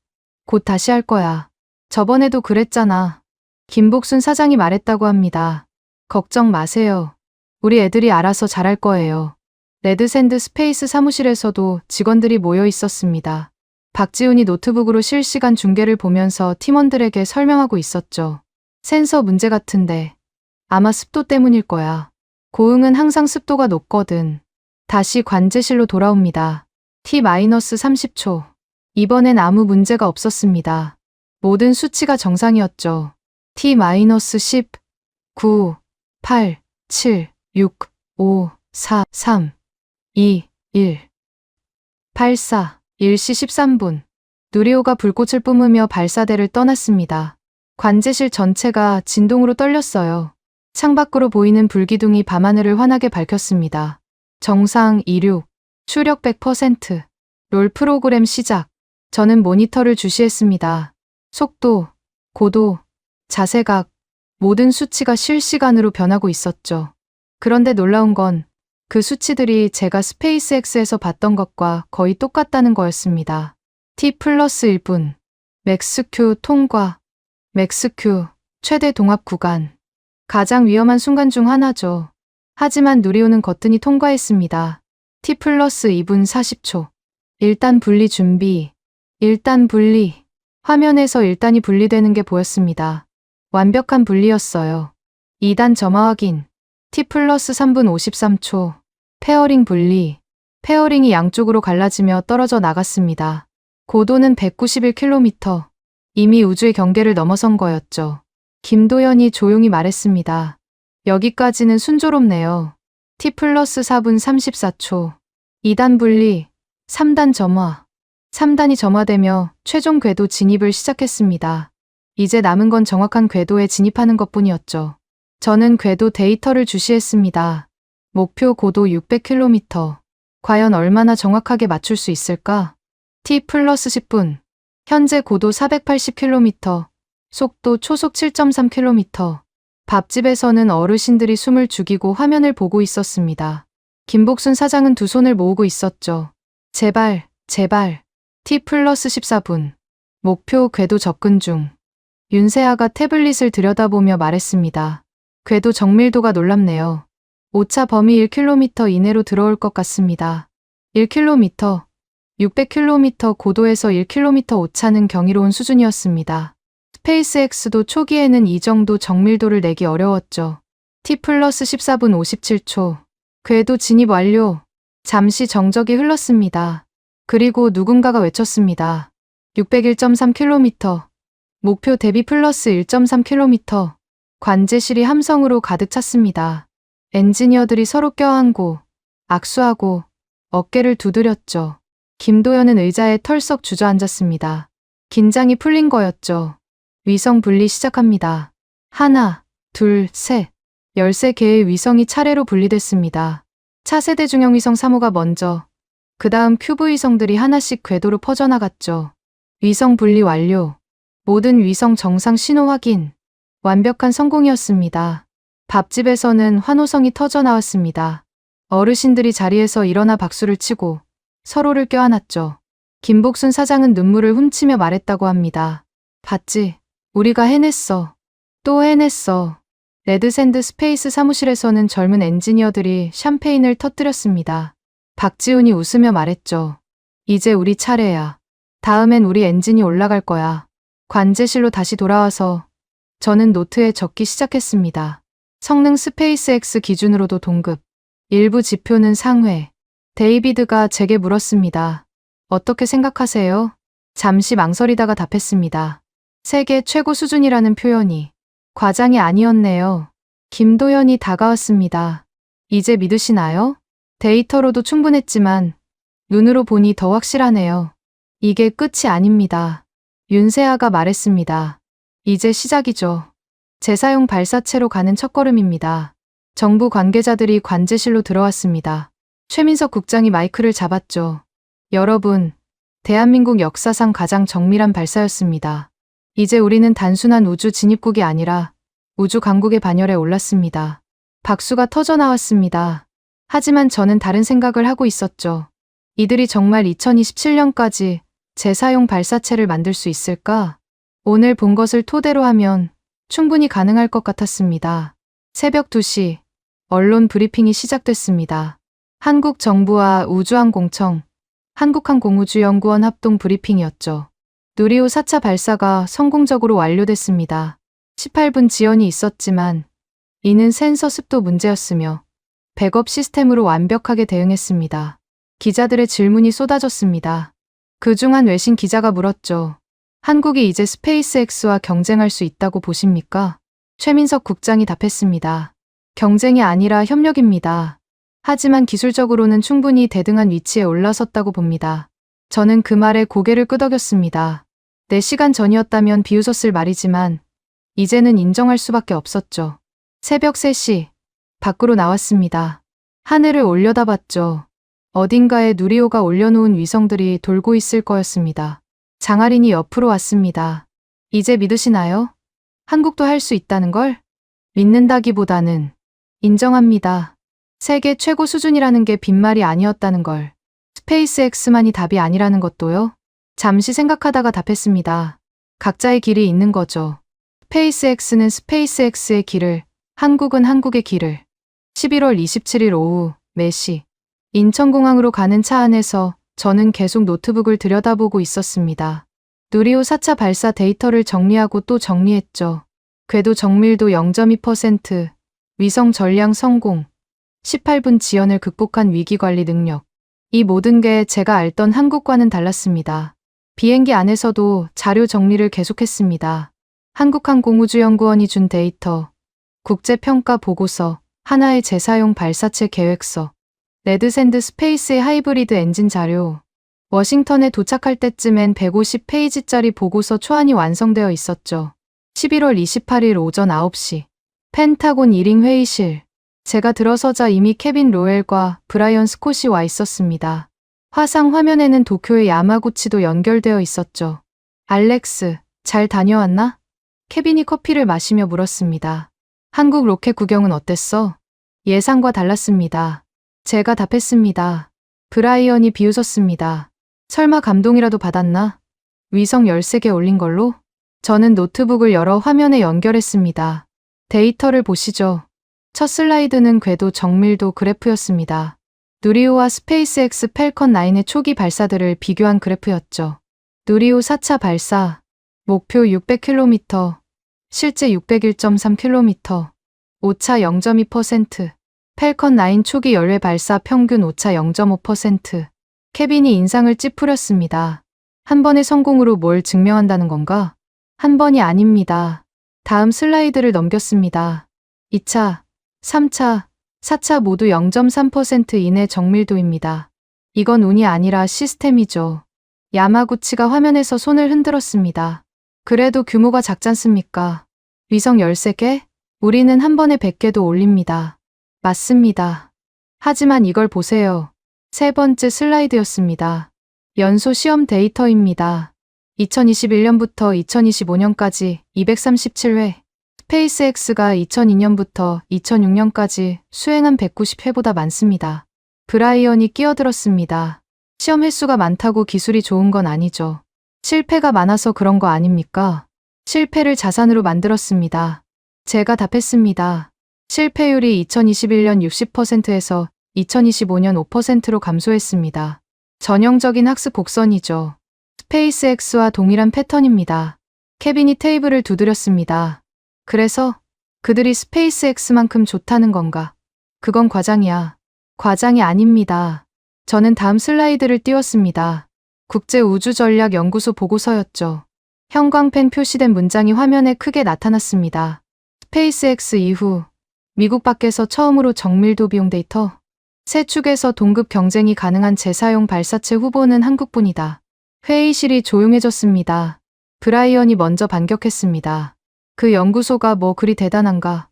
곧 다시 할 거야. 저번에도 그랬잖아. 김복순 사장이 말했다고 합니다. 걱정 마세요. 우리 애들이 알아서 잘할 거예요. 레드샌드 스페이스 사무실에서도 직원들이 모여 있었습니다. 박지훈이 노트북으로 실시간 중계를 보면서 팀원들에게 설명하고 있었죠. 센서 문제 같은데 아마 습도 때문일 거야. 고흥은 항상 습도가 높거든. 다시 관제실로 돌아옵니다. T-30초. 이번엔 아무 문제가 없었습니다. 모든 수치가 정상이었죠. T-10, 9, 8, 7, 6, 5, 4, 3, 2, 1. 84, 1시 13분. 누리호가 불꽃을 뿜으며 발사대를 떠났습니다. 관제실 전체가 진동으로 떨렸어요. 창밖으로 보이는 불기둥이 밤하늘을 환하게 밝혔습니다. 정상 26, 추력 100%. 롤 프로그램 시작. 저는 모니터를 주시했습니다. 속도, 고도, 자세각, 모든 수치가 실시간으로 변하고 있었죠. 그런데 놀라운 건 그 수치들이 제가 스페이스X에서 봤던 것과 거의 똑같다는 거였습니다. T+1분, 맥스큐 통과, 맥스큐 최대 동압 구간. 가장 위험한 순간 중 하나죠. 하지만 누리호는 거뜬히 통과했습니다. T+2분 40초. 1단 분리 준비. 1단 분리. 화면에서 1단이 분리되는 게 보였습니다. 완벽한 분리였어요. 2단 점화 확인. T+3분 53초. 페어링 분리. 페어링이 양쪽으로 갈라지며 떨어져 나갔습니다. 고도는 191km. 이미 우주의 경계를 넘어선 거였죠. 김도연이 조용히 말했습니다. 여기까지는 순조롭네요. T+4분 34초. 2단 분리. 3단 점화. 3단이 점화되며 최종 궤도 진입을 시작했습니다. 이제 남은 건 정확한 궤도에 진입하는 것뿐이었죠. 저는 궤도 데이터를 주시했습니다. 목표 고도 600km. 과연 얼마나 정확하게 맞출 수 있을까? T+10분. 현재 고도 480km. 속도 초속 7.3km. 밥집에서는 어르신들이 숨을 죽이고 화면을 보고 있었습니다. 김복순 사장은 두 손을 모으고 있었죠. 제발, 제발. T+14분. 목표 궤도 접근 중. 윤세아가 태블릿을 들여다보며 말했습니다. 궤도 정밀도가 놀랍네요. 오차 범위 1km 이내로 들어올 것 같습니다. 1km, 600km 고도에서 1km 오차는 경이로운 수준이었습니다. 스페이스X도 초기에는 이 정도 정밀도를 내기 어려웠죠. T+14분 57초. 궤도 진입 완료. 잠시 정적이 흘렀습니다. 그리고 누군가가 외쳤습니다. 601.3km. 목표 대비 플러스 1.3km. 관제실이 함성으로 가득 찼습니다. 엔지니어들이 서로 껴안고 악수하고 어깨를 두드렸죠. 김도연은 의자에 털썩 주저앉았습니다. 긴장이 풀린 거였죠. 위성 분리 시작합니다. 하나, 둘, 셋. 13개의 위성이 차례로 분리됐습니다. 차세대 중형위성 3호가 먼저, 그 다음 큐브 위성들이 하나씩 궤도로 퍼져나갔죠. 위성 분리 완료. 모든 위성 정상 신호 확인. 완벽한 성공이었습니다. 밥집에서는 환호성이 터져 나왔습니다. 어르신들이 자리에서 일어나 박수를 치고 서로를 껴안았죠. 김복순 사장은 눈물을 훔치며 말했다고 합니다. 봤지? 우리가 해냈어. 또 해냈어. 레드샌드 스페이스 사무실에서는 젊은 엔지니어들이 샴페인을 터뜨렸습니다. 박지훈이 웃으며 말했죠. 이제 우리 차례야. 다음엔 우리 엔진이 올라갈 거야. 관제실로 다시 돌아와서 저는 노트에 적기 시작했습니다. 성능 스페이스X 기준으로도 동급. 일부 지표는 상회. 데이비드가 제게 물었습니다. 어떻게 생각하세요? 잠시 망설이다가 답했습니다. 세계 최고 수준이라는 표현이 과장이 아니었네요. 김도연이 다가왔습니다. 이제 믿으시나요? 데이터로도 충분했지만 눈으로 보니 더 확실하네요. 이게 끝이 아닙니다. 윤세아가 말했습니다. 이제 시작이죠. 재사용 발사체로 가는 첫걸음입니다. 정부 관계자들이 관제실로 들어왔습니다. 최민석 국장이 마이크를 잡았죠. 여러분, 대한민국 역사상 가장 정밀한 발사였습니다. 이제 우리는 단순한 우주 진입국이 아니라 우주 강국의 반열에 올랐습니다. 박수가 터져 나왔습니다. 하지만 저는 다른 생각을 하고 있었죠. 이들이 정말 2027년까지 재사용 발사체를 만들 수 있을까? 오늘 본 것을 토대로 하면 충분히 가능할 것 같았습니다. 새벽 2시, 언론 브리핑이 시작됐습니다. 한국 정부와 우주항공청, 한국항공우주연구원 합동 브리핑이었죠. 누리호 4차 발사가 성공적으로 완료됐습니다. 18분 지연이 있었지만 이는 센서 습도 문제였으며 백업 시스템으로 완벽하게 대응했습니다. 기자들의 질문이 쏟아졌습니다. 그중 한 외신 기자가 물었죠. 한국이 이제 스페이스X와 경쟁할 수 있다고 보십니까? 최민석 국장이 답했습니다. 경쟁이 아니라 협력입니다. 하지만 기술적으로는 충분히 대등한 위치에 올라섰다고 봅니다. 저는 그 말에 고개를 끄덕였습니다. 4시간 전이었다면 비웃었을 말이지만 이제는 인정할 수밖에 없었죠. 새벽 3시, 밖으로 나왔습니다. 하늘을 올려다봤죠. 어딘가에 누리호가 올려놓은 위성들이 돌고 있을 거였습니다. 장하린이 옆으로 왔습니다. 이제 믿으시나요? 한국도 할 수 있다는 걸? 믿는다기보다는 인정합니다. 세계 최고 수준이라는 게 빈말이 아니었다는 걸. 스페이스X만이 답이 아니라는 것도요? 잠시 생각하다가 답했습니다. 각자의 길이 있는 거죠. 스페이스X는 스페이스X의 길을, 한국은 한국의 길을. 11월 27일 오후 4시. 인천공항으로 가는 차 안에서 저는 계속 노트북을 들여다보고 있었습니다. 누리호 4차 발사 데이터를 정리하고 또 정리했죠. 궤도 정밀도 0.2%, 위성 전량 성공, 18분 지연을 극복한 위기관리 능력. 이 모든 게 제가 알던 한국과는 달랐습니다. 비행기 안에서도 자료 정리를 계속했습니다. 한국항공우주연구원이 준 데이터, 국제평가 보고서, 하나의 재사용 발사체 계획서, 레드샌드 스페이스의 하이브리드 엔진 자료. 워싱턴에 도착할 때쯤엔 150페이지짜리 보고서 초안이 완성되어 있었죠. 11월 28일 오전 9시. 펜타곤 1인 회의실. 제가 들어서자 이미 케빈 로엘과 브라이언 스콧이 와 있었습니다. 화상 화면에는 도쿄의 야마구치도 연결되어 있었죠. 알렉스, 잘 다녀왔나? 케빈이 커피를 마시며 물었습니다. 한국 로켓 구경은 어땠어? 예상과 달랐습니다. 제가 답했습니다. 브라이언이 비웃었습니다. 설마 감동이라도 받았나? 위성 13개 올린 걸로? 저는 노트북을 열어 화면에 연결했습니다. 데이터를 보시죠. 첫 슬라이드는 궤도 정밀도 그래프였습니다. 누리호와 스페이스X 펠컨 9의 초기 발사들을 비교한 그래프였죠. 누리호 4차 발사, 목표 600km, 실제 601.3km, 오차 0.2%, 펠컨 9 초기 열외 발사 평균 오차 0.5%. 케빈이 인상을 찌푸렸습니다. 한 번의 성공으로 뭘 증명한다는 건가? 한 번이 아닙니다. 다음 슬라이드를 넘겼습니다. 2차, 3차, 4차 모두 0.3% 이내 정밀도입니다. 이건 운이 아니라 시스템이죠. 야마구치가 화면에서 손을 흔들었습니다. 그래도 규모가 작잖습니까? 위성 13개? 우리는 한 번에 100개도 올립니다. 맞습니다. 하지만 이걸 보세요. 세 번째 슬라이드였습니다. 연소 시험 데이터입니다. 2021년부터 2025년까지 237회, 스페이스X가 2002년부터 2006년까지 수행한 190회보다 많습니다. 브라이언이 끼어들었습니다. 시험 횟수가 많다고 기술이 좋은 건 아니죠. 실패가 많아서 그런 거 아닙니까? 실패를 자산으로 만들었습니다. 제가 답했습니다. 실패율이 2021년 60%에서 2025년 5%로 감소했습니다. 전형적인 학습 곡선이죠. 스페이스X와 동일한 패턴입니다. 케빈이 테이블을 두드렸습니다. 그래서 그들이 스페이스X만큼 좋다는 건가? 그건 과장이야. 과장이 아닙니다. 저는 다음 슬라이드를 띄웠습니다. 국제우주전략연구소 보고서였죠. 형광펜 표시된 문장이 화면에 크게 나타났습니다. 스페이스X 이후 미국 밖에서 처음으로 정밀도 비용 데이터. 세 축에서 동급 경쟁이 가능한 재사용 발사체 후보는 한국뿐이다. 회의실이 조용해졌습니다. 브라이언이 먼저 반격했습니다. 그 연구소가 뭐 그리 대단한가?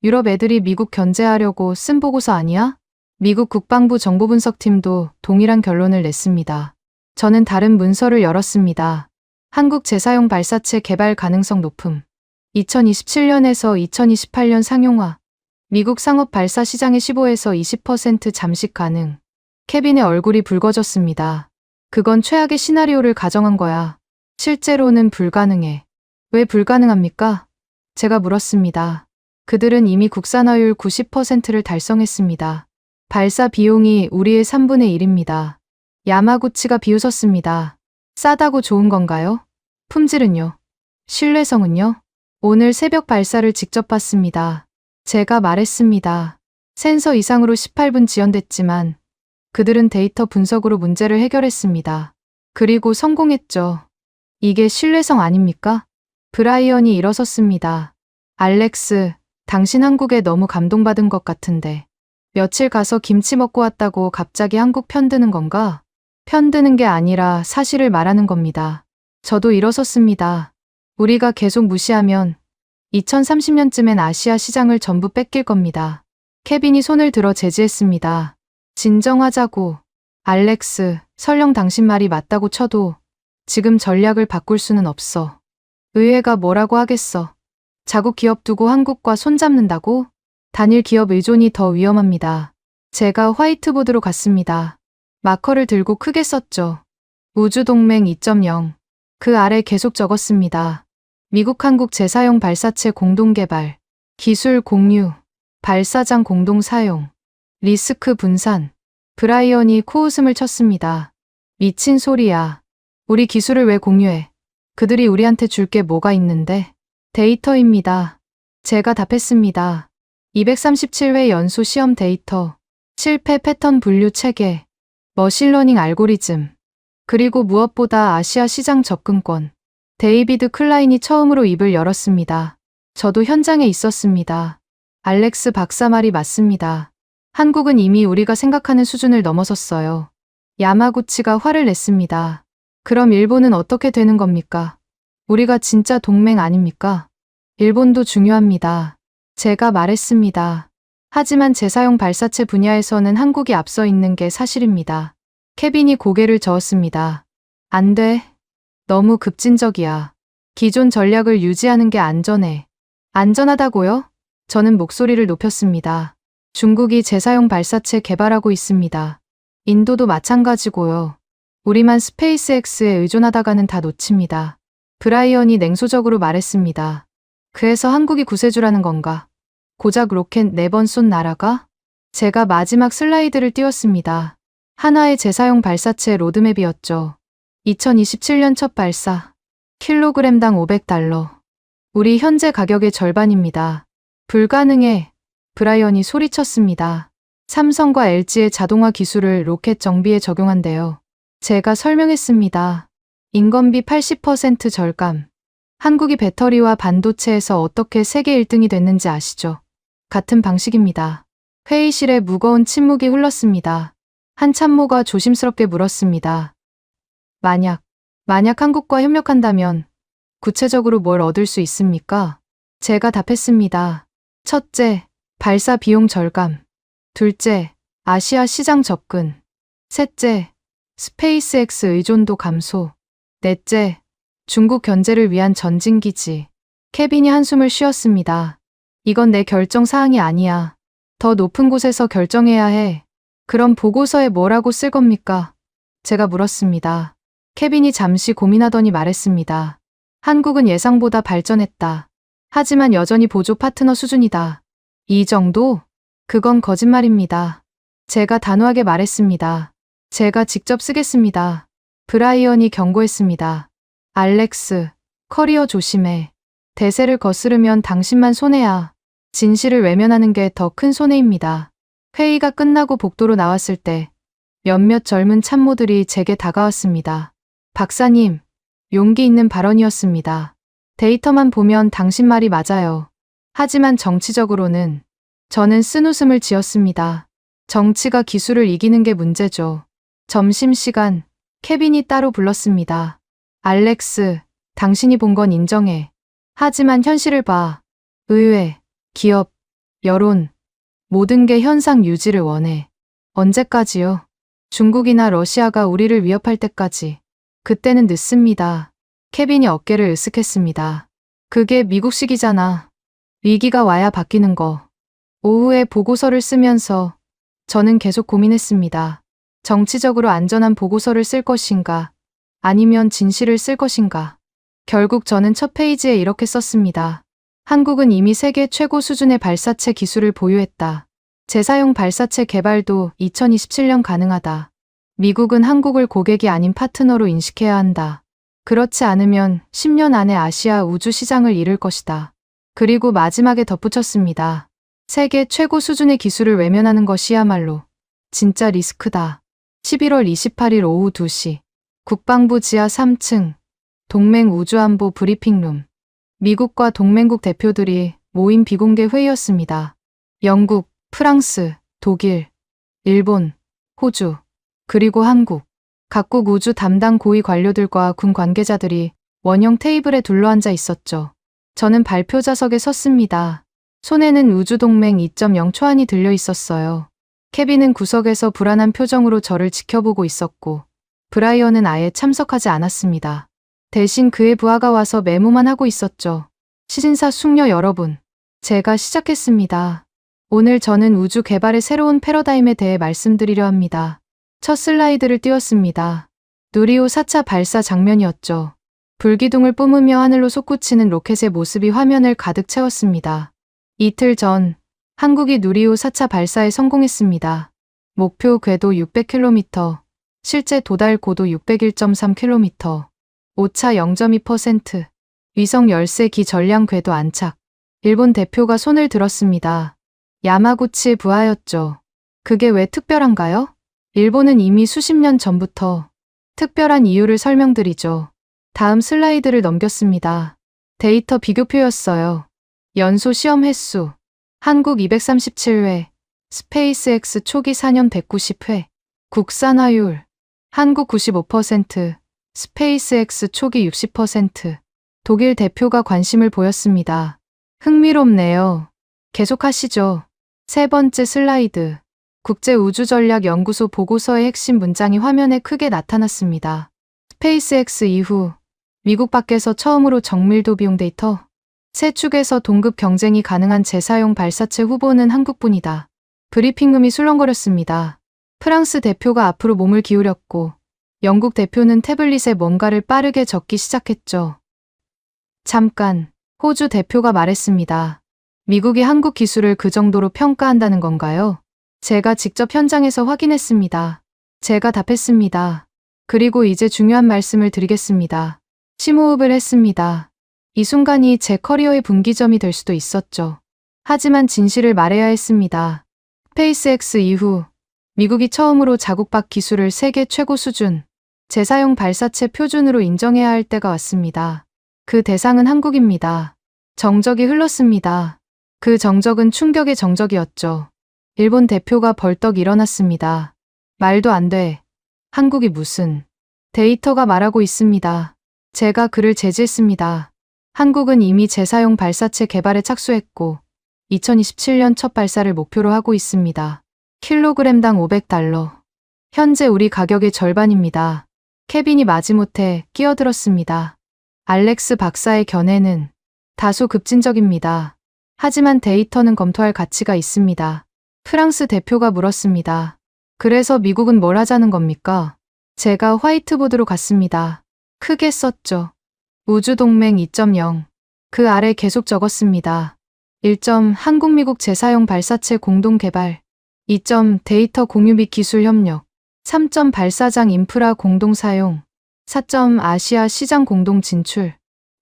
유럽 애들이 미국 견제하려고 쓴 보고서 아니야? 미국 국방부 정보분석팀도 동일한 결론을 냈습니다. 저는 다른 문서를 열었습니다. 한국 재사용 발사체 개발 가능성 높음. 2027년에서 2028년 상용화. 미국 상업 발사 시장의 15에서 20% 잠식 가능. 케빈의 얼굴이 붉어졌습니다. 그건 최악의 시나리오를 가정한 거야. 실제로는 불가능해. 왜 불가능합니까? 제가 물었습니다. 그들은 이미 국산화율 90%를 달성했습니다. 발사 비용이 우리의 3분의 1입니다. 야마구치가 비웃었습니다. 싸다고 좋은 건가요? 품질은요? 신뢰성은요? 오늘 새벽 발사를 직접 봤습니다. 제가 말했습니다. 센서 이상으로 18분 지연됐지만 그들은 데이터 분석으로 문제를 해결했습니다. 그리고 성공했죠. 이게 신뢰성 아닙니까? 브라이언이 일어섰습니다. 알렉스, 당신 한국에 너무 감동받은 것 같은데. 며칠 가서 김치 먹고 왔다고 갑자기 한국 편드는 건가? 편드는 게 아니라 사실을 말하는 겁니다. 저도 일어섰습니다. 우리가 계속 무시하면 2030년쯤엔 아시아 시장을 전부 뺏길 겁니다. 케빈이 손을 들어 제지했습니다. 진정하자고. 알렉스, 설령 당신 말이 맞다고 쳐도 지금 전략을 바꿀 수는 없어. 의회가 뭐라고 하겠어. 자국 기업 두고 한국과 손잡는다고? 단일 기업 의존이 더 위험합니다. 제가 화이트보드로 갔습니다. 마커를 들고 크게 썼죠. 우주동맹 2.0. 그 아래 계속 적었습니다. 미국 한국 재사용 발사체 공동개발, 기술 공유, 발사장 공동 사용, 리스크 분산. 브라이언이 코웃음을 쳤습니다. 미친 소리야. 우리 기술을 왜 공유해? 그들이 우리한테 줄 게 뭐가 있는데? 데이터입니다. 제가 답했습니다. 237회 연소 시험 데이터, 실패 패턴 분류 체계, 머신러닝 알고리즘, 그리고 무엇보다 아시아 시장 접근권. 데이비드 클라인이 처음으로 입을 열었습니다. 저도 현장에 있었습니다. 알렉스 박사 말이 맞습니다. 한국은 이미 우리가 생각하는 수준을 넘어섰어요. 야마구치가 화를 냈습니다. 그럼 일본은 어떻게 되는 겁니까? 우리가 진짜 동맹 아닙니까? 일본도 중요합니다. 제가 말했습니다. 하지만 재사용 발사체 분야에서는 한국이 앞서 있는 게 사실입니다. 케빈이 고개를 저었습니다. 안 돼. 너무 급진적이야. 기존 전략을 유지하는 게 안전해. 안전하다고요? 저는 목소리를 높였습니다. 중국이 재사용 발사체 개발하고 있습니다. 인도도 마찬가지고요. 우리만 스페이스X에 의존하다가는 다 놓칩니다. 브라이언이 냉소적으로 말했습니다. 그래서 한국이 구세주라는 건가? 고작 로켓 4번 쏜 나라가? 제가 마지막 슬라이드를 띄웠습니다. 하나의 재사용 발사체 로드맵이었죠. 2027년 첫 발사. 킬로그램당 $500. 우리 현재 가격의 절반입니다. 불가능해. 브라이언이 소리쳤습니다. 삼성과 LG의 자동화 기술을 로켓 정비에 적용한대요. 제가 설명했습니다. 인건비 80% 절감. 한국이 배터리와 반도체에서 어떻게 세계 1등이 됐는지 아시죠? 같은 방식입니다. 회의실에 무거운 침묵이 흘렀습니다. 한 참모가 조심스럽게 물었습니다. 만약 한국과 협력한다면 구체적으로 뭘 얻을 수 있습니까? 제가 답했습니다. 첫째, 발사 비용 절감. 둘째, 아시아 시장 접근. 셋째, 스페이스X 의존도 감소. 넷째, 중국 견제를 위한 전진기지. 케빈이 한숨을 쉬었습니다. 이건 내 결정 사항이 아니야. 더 높은 곳에서 결정해야 해. 그럼 보고서에 뭐라고 쓸 겁니까? 제가 물었습니다. 케빈이 잠시 고민하더니 말했습니다. 한국은 예상보다 발전했다. 하지만 여전히 보조 파트너 수준이다. 이 정도? 그건 거짓말입니다. 제가 단호하게 말했습니다. 제가 직접 쓰겠습니다. 브라이언이 경고했습니다. 알렉스, 커리어 조심해. 대세를 거스르면 당신만 손해야. 진실을 외면하는 게 더 큰 손해입니다. 회의가 끝나고 복도로 나왔을 때 몇몇 젊은 참모들이 제게 다가왔습니다. 박사님, 용기 있는 발언이었습니다. 데이터만 보면 당신 말이 맞아요. 하지만 정치적으로는 저는 쓴웃음을 지었습니다. 정치가 기술을 이기는 게 문제죠. 점심시간, 케빈이 따로 불렀습니다. 알렉스, 당신이 본 건 인정해. 하지만 현실을 봐. 의회, 기업, 여론, 모든 게 현상 유지를 원해. 언제까지요? 중국이나 러시아가 우리를 위협할 때까지. 그때는 늦습니다. 케빈이 어깨를 으쓱했습니다. 그게 미국식이잖아. 위기가 와야 바뀌는 거. 오후에 보고서를 쓰면서 저는 계속 고민했습니다. 정치적으로 안전한 보고서를 쓸 것인가, 아니면 진실을 쓸 것인가. 결국 저는 첫 페이지에 이렇게 썼습니다. 한국은 이미 세계 최고 수준의 발사체 기술을 보유했다. 재사용 발사체 개발도 2027년 가능하다. 미국은 한국을 고객이 아닌 파트너로 인식해야 한다. 그렇지 않으면 10년 안에 아시아 우주 시장을 잃을 것이다. 그리고 마지막에 덧붙였습니다. 세계 최고 수준의 기술을 외면하는 것이야말로 진짜 리스크다. 11월 28일 오후 2시 국방부 지하 3층 동맹 우주안보 브리핑룸. 미국과 동맹국 대표들이 모인 비공개 회의였습니다. 영국, 프랑스, 독일, 일본, 호주, 그리고 한국. 각국 우주 담당 고위 관료들과 군 관계자들이 원형 테이블에 둘러앉아 있었죠. 저는 발표 좌석에 섰습니다. 손에는 우주동맹 2.0 초안이 들려 있었어요. 케빈은 구석에서 불안한 표정으로 저를 지켜보고 있었고, 브라이언은 아예 참석하지 않았습니다. 대신 그의 부하가 와서 메모만 하고 있었죠. 시진사 숙녀 여러분, 제가 시작했습니다. 오늘 저는 우주 개발의 새로운 패러다임에 대해 말씀드리려 합니다. 첫 슬라이드를 띄웠습니다. 누리호 4차 발사 장면이었죠. 불기둥을 뿜으며 하늘로 솟구치는 로켓의 모습이 화면을 가득 채웠습니다. 이틀 전, 한국이 누리호 4차 발사에 성공했습니다. 목표 궤도 600km, 실제 도달 고도 601.3km, 오차 0.2%, 위성 열세 기 전량 궤도 안착. 일본 대표가 손을 들었습니다. 야마구치의 부하였죠. 그게 왜 특별한가요? 일본은 이미 수십 년 전부터 특별한 이유를 설명드리죠. 다음 슬라이드를 넘겼습니다. 데이터 비교표였어요. 연소 시험 횟수. 한국 237회, 스페이스X 초기 4년 190회, 국산화율. 한국 95%, 스페이스X 초기 60%. 독일 대표가 관심을 보였습니다. 흥미롭네요. 계속하시죠. 세 번째 슬라이드. 국제우주전략연구소 보고서의 핵심 문장이 화면에 크게 나타났습니다. 스페이스X 이후 미국 밖에서 처음으로 정밀도 비용 데이터. 세 축에서 동급 경쟁이 가능한 재사용 발사체 후보는 한국뿐이다. 브리핑룸이 술렁거렸습니다. 프랑스 대표가 앞으로 몸을 기울였고 영국 대표는 태블릿에 뭔가를 빠르게 적기 시작했죠. 잠깐, 호주 대표가 말했습니다. 미국이 한국 기술을 그 정도로 평가한다는 건가요? 제가 직접 현장에서 확인했습니다. 제가 답했습니다. 그리고 이제 중요한 말씀을 드리겠습니다. 심호흡을 했습니다. 이 순간이 제 커리어의 분기점이 될 수도 있었죠. 하지만 진실을 말해야 했습니다. 스페이스X 이후 미국이 처음으로 자국 밖 기술을 세계 최고 수준, 재사용 발사체 표준으로 인정해야 할 때가 왔습니다. 그 대상은 한국입니다. 정적이 흘렀습니다. 그 정적은 충격의 정적이었죠. 일본 대표가 벌떡 일어났습니다. 말도 안 돼. 한국이 무슨. 데이터가 말하고 있습니다. 제가 그를 제지했습니다. 한국은 이미 재사용 발사체 개발에 착수했고 2027년 첫 발사를 목표로 하고 있습니다. 킬로그램당 $500. 현재 우리 가격의 절반입니다. 케빈이 마지못해 끼어들었습니다. 알렉스 박사의 견해는 다소 급진적입니다. 하지만 데이터는 검토할 가치가 있습니다. 프랑스 대표가 물었습니다. 그래서 미국은 뭘 하자는 겁니까? 제가 화이트보드로 갔습니다. 크게 썼죠. 우주동맹 2.0. 그 아래 계속 적었습니다. 1점 한국-미국 재사용 발사체 공동 개발. 2점 데이터 공유 및 기술 협력. 3점 발사장 인프라 공동 사용. 4점 아시아 시장 공동 진출.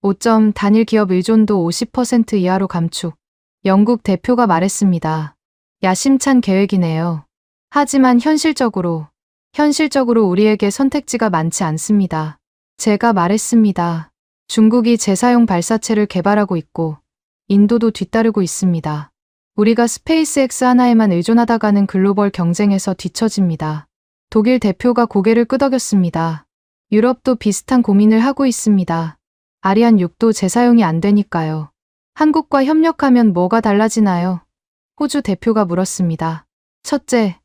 5점 단일 기업 의존도 50% 이하로 감축. 영국 대표가 말했습니다. 야심찬 계획이네요. 하지만 현실적으로 우리에게 선택지가 많지 않습니다. 제가 말했습니다. 중국이 재사용 발사체를 개발하고 있고 인도도 뒤따르고 있습니다. 우리가 스페이스X 하나에만 의존하다가는 글로벌 경쟁에서 뒤처집니다. 독일 대표가 고개를 끄덕였습니다. 유럽도 비슷한 고민을 하고 있습니다. 아리안 6도 재사용이 안 되니까요. 한국과 협력하면 뭐가 달라지나요? 호주 대표가 물었습니다. 첫째,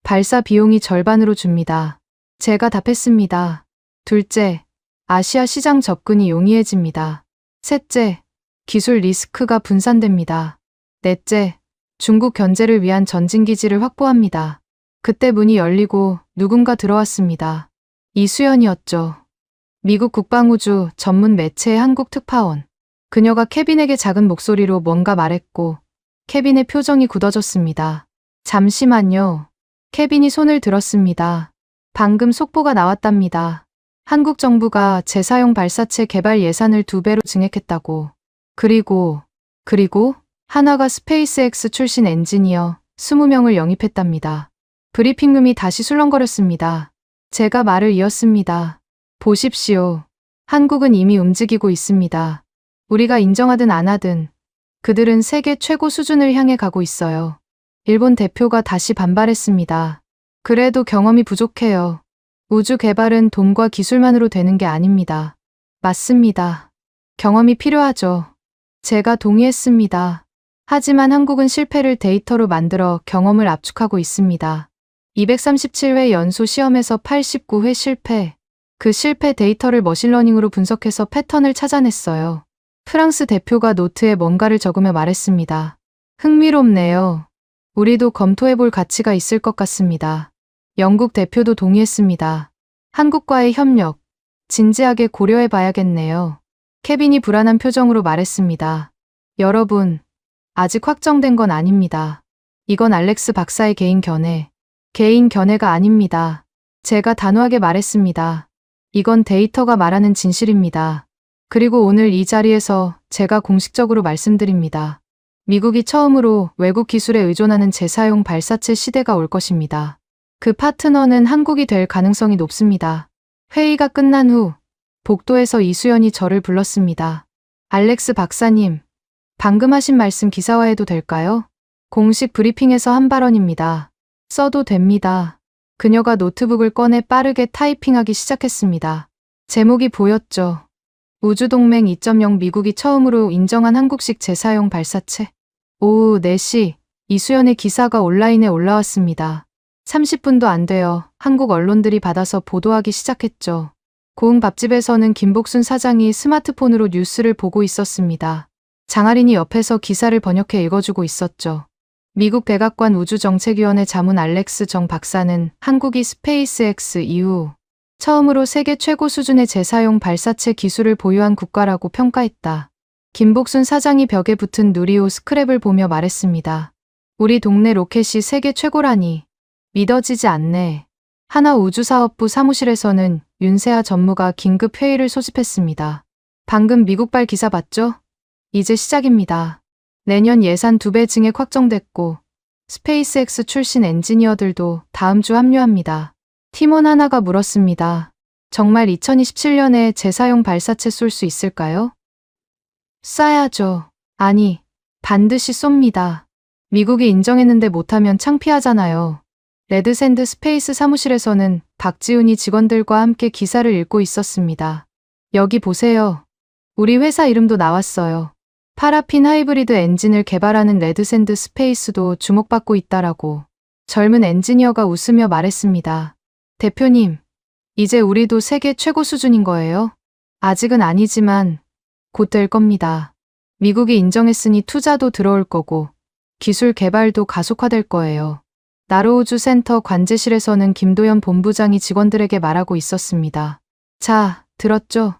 발사 비용이 절반으로 줍니다. 제가 답했습니다. 둘째, 아시아 시장 접근이 용이해집니다. 셋째, 기술 리스크가 분산됩니다. 넷째, 중국 견제를 위한 전진기지를 확보합니다. 그때 문이 열리고 누군가 들어왔습니다. 이수연이었죠. 미국 국방우주 전문 매체의 한국 특파원. 그녀가 케빈에게 작은 목소리로 뭔가 말했고 케빈의 표정이 굳어졌습니다. 잠시만요. 케빈이 손을 들었습니다. 방금 속보가 나왔답니다. 한국 정부가 재사용 발사체 개발 예산을 2배로 증액했다고. 그리고 하나가 스페이스X 출신 엔지니어 20명을 영입했답니다. 브리핑룸이 다시 술렁거렸습니다. 제가 말을 이었습니다. 보십시오. 한국은 이미 움직이고 있습니다. 우리가 인정하든 안 하든 그들은 세계 최고 수준을 향해 가고 있어요. 일본 대표가 다시 반발했습니다. 그래도 경험이 부족해요. 우주 개발은 돈과 기술만으로 되는 게 아닙니다. 맞습니다. 경험이 필요하죠. 제가 동의했습니다. 하지만 한국은 실패를 데이터로 만들어 경험을 압축하고 있습니다. 237회 연소 시험에서 89회 실패. 그 실패 데이터를 머신러닝으로 분석해서 패턴을 찾아냈어요. 프랑스 대표가 노트에 뭔가를 적으며 말했습니다. 흥미롭네요. 우리도 검토해볼 가치가 있을 것 같습니다. 영국 대표도 동의했습니다. 한국과의 협력, 진지하게 고려해봐야겠네요. 케빈이 불안한 표정으로 말했습니다. 여러분, 아직 확정된 건 아닙니다. 이건 알렉스 박사의 개인 견해가 아닙니다. 제가 단호하게 말했습니다. 이건 데이터가 말하는 진실입니다. 그리고 오늘 이 자리에서 제가 공식적으로 말씀드립니다. 미국이 처음으로 외국 기술에 의존하는 재사용 발사체 시대가 올 것입니다. 그 파트너는 한국이 될 가능성이 높습니다. 회의가 끝난 후 복도에서 이수연이 저를 불렀습니다. 알렉스 박사님, 방금 하신 말씀 기사화해도 될까요? 공식 브리핑에서 한 발언입니다. 써도 됩니다. 그녀가 노트북을 꺼내 빠르게 타이핑하기 시작했습니다. 제목이 보였죠. 우주동맹 2.0 미국이 처음으로 인정한 한국식 재사용 발사체. 오후 4시 이수연의 기사가 온라인에 올라왔습니다. 30분도 안 되어 한국 언론들이 받아서 보도하기 시작했죠. 고흥 밥집에서는 김복순 사장이 스마트폰으로 뉴스를 보고 있었습니다. 장아린이 옆에서 기사를 번역해 읽어주고 있었죠. 미국 백악관 우주정책위원회 자문 알렉스 정 박사는 한국이 스페이스X 이후 처음으로 세계 최고 수준의 재사용 발사체 기술을 보유한 국가라고 평가했다. 김복순 사장이 벽에 붙은 누리호 스크랩을 보며 말했습니다. 우리 동네 로켓이 세계 최고라니 믿어지지 않네. 하나 우주사업부 사무실에서는 윤세아 전무가 긴급 회의를 소집했습니다. 방금 미국발 기사 봤죠? 이제 시작입니다. 내년 예산 2배 증액 확정됐고 스페이스X 출신 엔지니어들도 다음 주 합류합니다. 팀원 하나가 물었습니다. 정말 2027년에 재사용 발사체 쏠 수 있을까요? 쏴야죠. 아니, 반드시 쏩니다. 미국이 인정했는데 못하면 창피하잖아요. 레드샌드 스페이스 사무실에서는 박지훈이 직원들과 함께 기사를 읽고 있었습니다. 여기 보세요. 우리 회사 이름도 나왔어요. 파라핀 하이브리드 엔진을 개발하는 레드샌드 스페이스도 주목받고 있다라고. 젊은 엔지니어가 웃으며 말했습니다. 대표님, 이제 우리도 세계 최고 수준인 거예요? 아직은 아니지만 곧 될 겁니다. 미국이 인정했으니 투자도 들어올 거고 기술 개발도 가속화될 거예요. 나로우주센터 관제실에서는 김도연 본부장이 직원들에게 말하고 있었습니다. 자, 들었죠?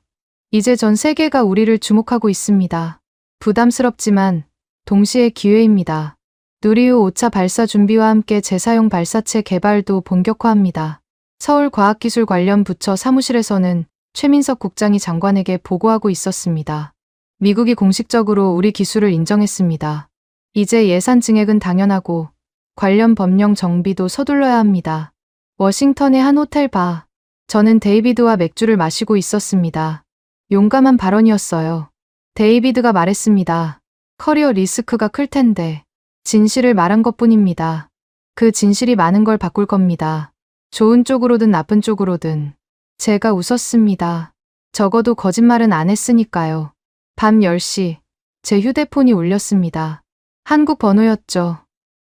이제 전 세계가 우리를 주목하고 있습니다. 부담스럽지만 동시에 기회입니다. 누리호 5차 발사 준비와 함께 재사용 발사체 개발도 본격화합니다. 서울과학기술 관련 부처 사무실에서는 최민석 국장이 장관에게 보고하고 있었습니다. 미국이 공식적으로 우리 기술을 인정했습니다. 이제 예산 증액은 당연하고 관련 법령 정비도 서둘러야 합니다. 워싱턴의 한 호텔 바. 저는 데이비드와 맥주를 마시고 있었습니다. 용감한 발언이었어요. 데이비드가 말했습니다. 커리어 리스크가 클 텐데 진실을 말한 것뿐입니다. 그 진실이 많은 걸 바꿀 겁니다. 좋은 쪽으로든 나쁜 쪽으로든. 제가 웃었습니다. 적어도 거짓말은 안 했으니까요. 밤 10시 제 휴대폰이 울렸습니다. 한국 번호였죠.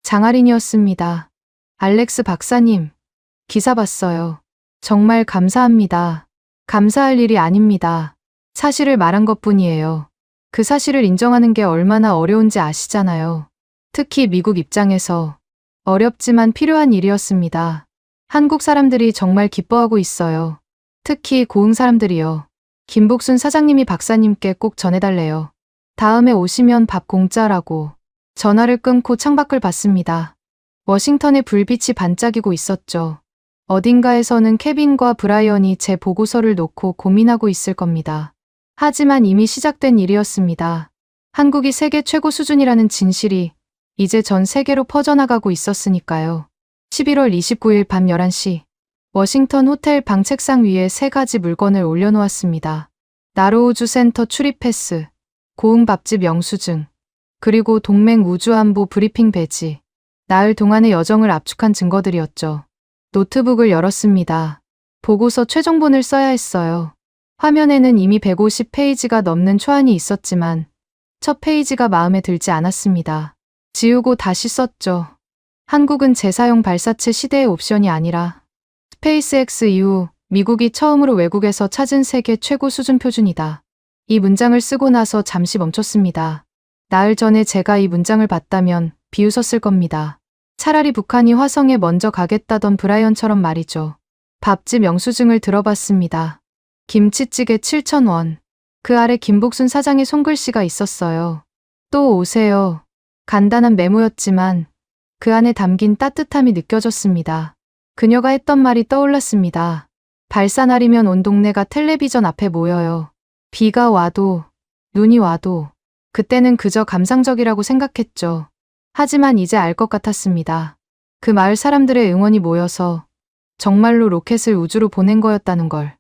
장아린이었습니다. 알렉스 박사님, 기사 봤어요. 정말 감사합니다. 감사할 일이 아닙니다. 사실을 말한 것뿐이에요. 그 사실을 인정하는 게 얼마나 어려운지 아시잖아요. 특히 미국 입장에서 어렵지만 필요한 일이었습니다. 한국 사람들이 정말 기뻐하고 있어요. 특히 고흥 사람들이요. 김복순 사장님이 박사님께 꼭 전해달래요. 다음에 오시면 밥 공짜라고. 전화를 끊고 창밖을 봤습니다. 워싱턴의 불빛이 반짝이고 있었죠. 어딘가에서는 케빈과 브라이언이 제 보고서를 놓고 고민하고 있을 겁니다. 하지만 이미 시작된 일이었습니다. 한국이 세계 최고 수준이라는 진실이 이제 전 세계로 퍼져나가고 있었으니까요. 11월 29일 밤 11시 워싱턴 호텔 방 책상 위에 3가지 물건을 올려놓았습니다. 나로우주 센터 출입 패스, 고흥 밥집 영수증, 그리고 동맹 우주안보 브리핑 배지. 나흘 동안의 여정을 압축한 증거들이었죠. 노트북을 열었습니다. 보고서 최종본을 써야 했어요. 화면에는 이미 150페이지가 넘는 초안이 있었지만 첫 페이지가 마음에 들지 않았습니다. 지우고 다시 썼죠. 한국은 재사용 발사체 시대의 옵션이 아니라 스페이스X 이후 미국이 처음으로 외국에서 찾은 세계 최고 수준 표준이다. 이 문장을 쓰고 나서 잠시 멈췄습니다. 나흘 전에 제가 이 문장을 봤다면 비웃었을 겁니다. 차라리 북한이 화성에 먼저 가겠다던 브라이언처럼 말이죠. 밥집 영수증을 들어봤습니다. 김치찌개 7,000원. 그 아래 김복순 사장의 손글씨가 있었어요. 또 오세요. 간단한 메모였지만 그 안에 담긴 따뜻함이 느껴졌습니다. 그녀가 했던 말이 떠올랐습니다. 발사 날이면 온 동네가 텔레비전 앞에 모여요. 비가 와도 눈이 와도 그때는 그저 감상적이라고 생각했죠. 하지만 이제 알 것 같았습니다. 그 마을 사람들의 응원이 모여서 정말로 로켓을 우주로 보낸 거였다는 걸.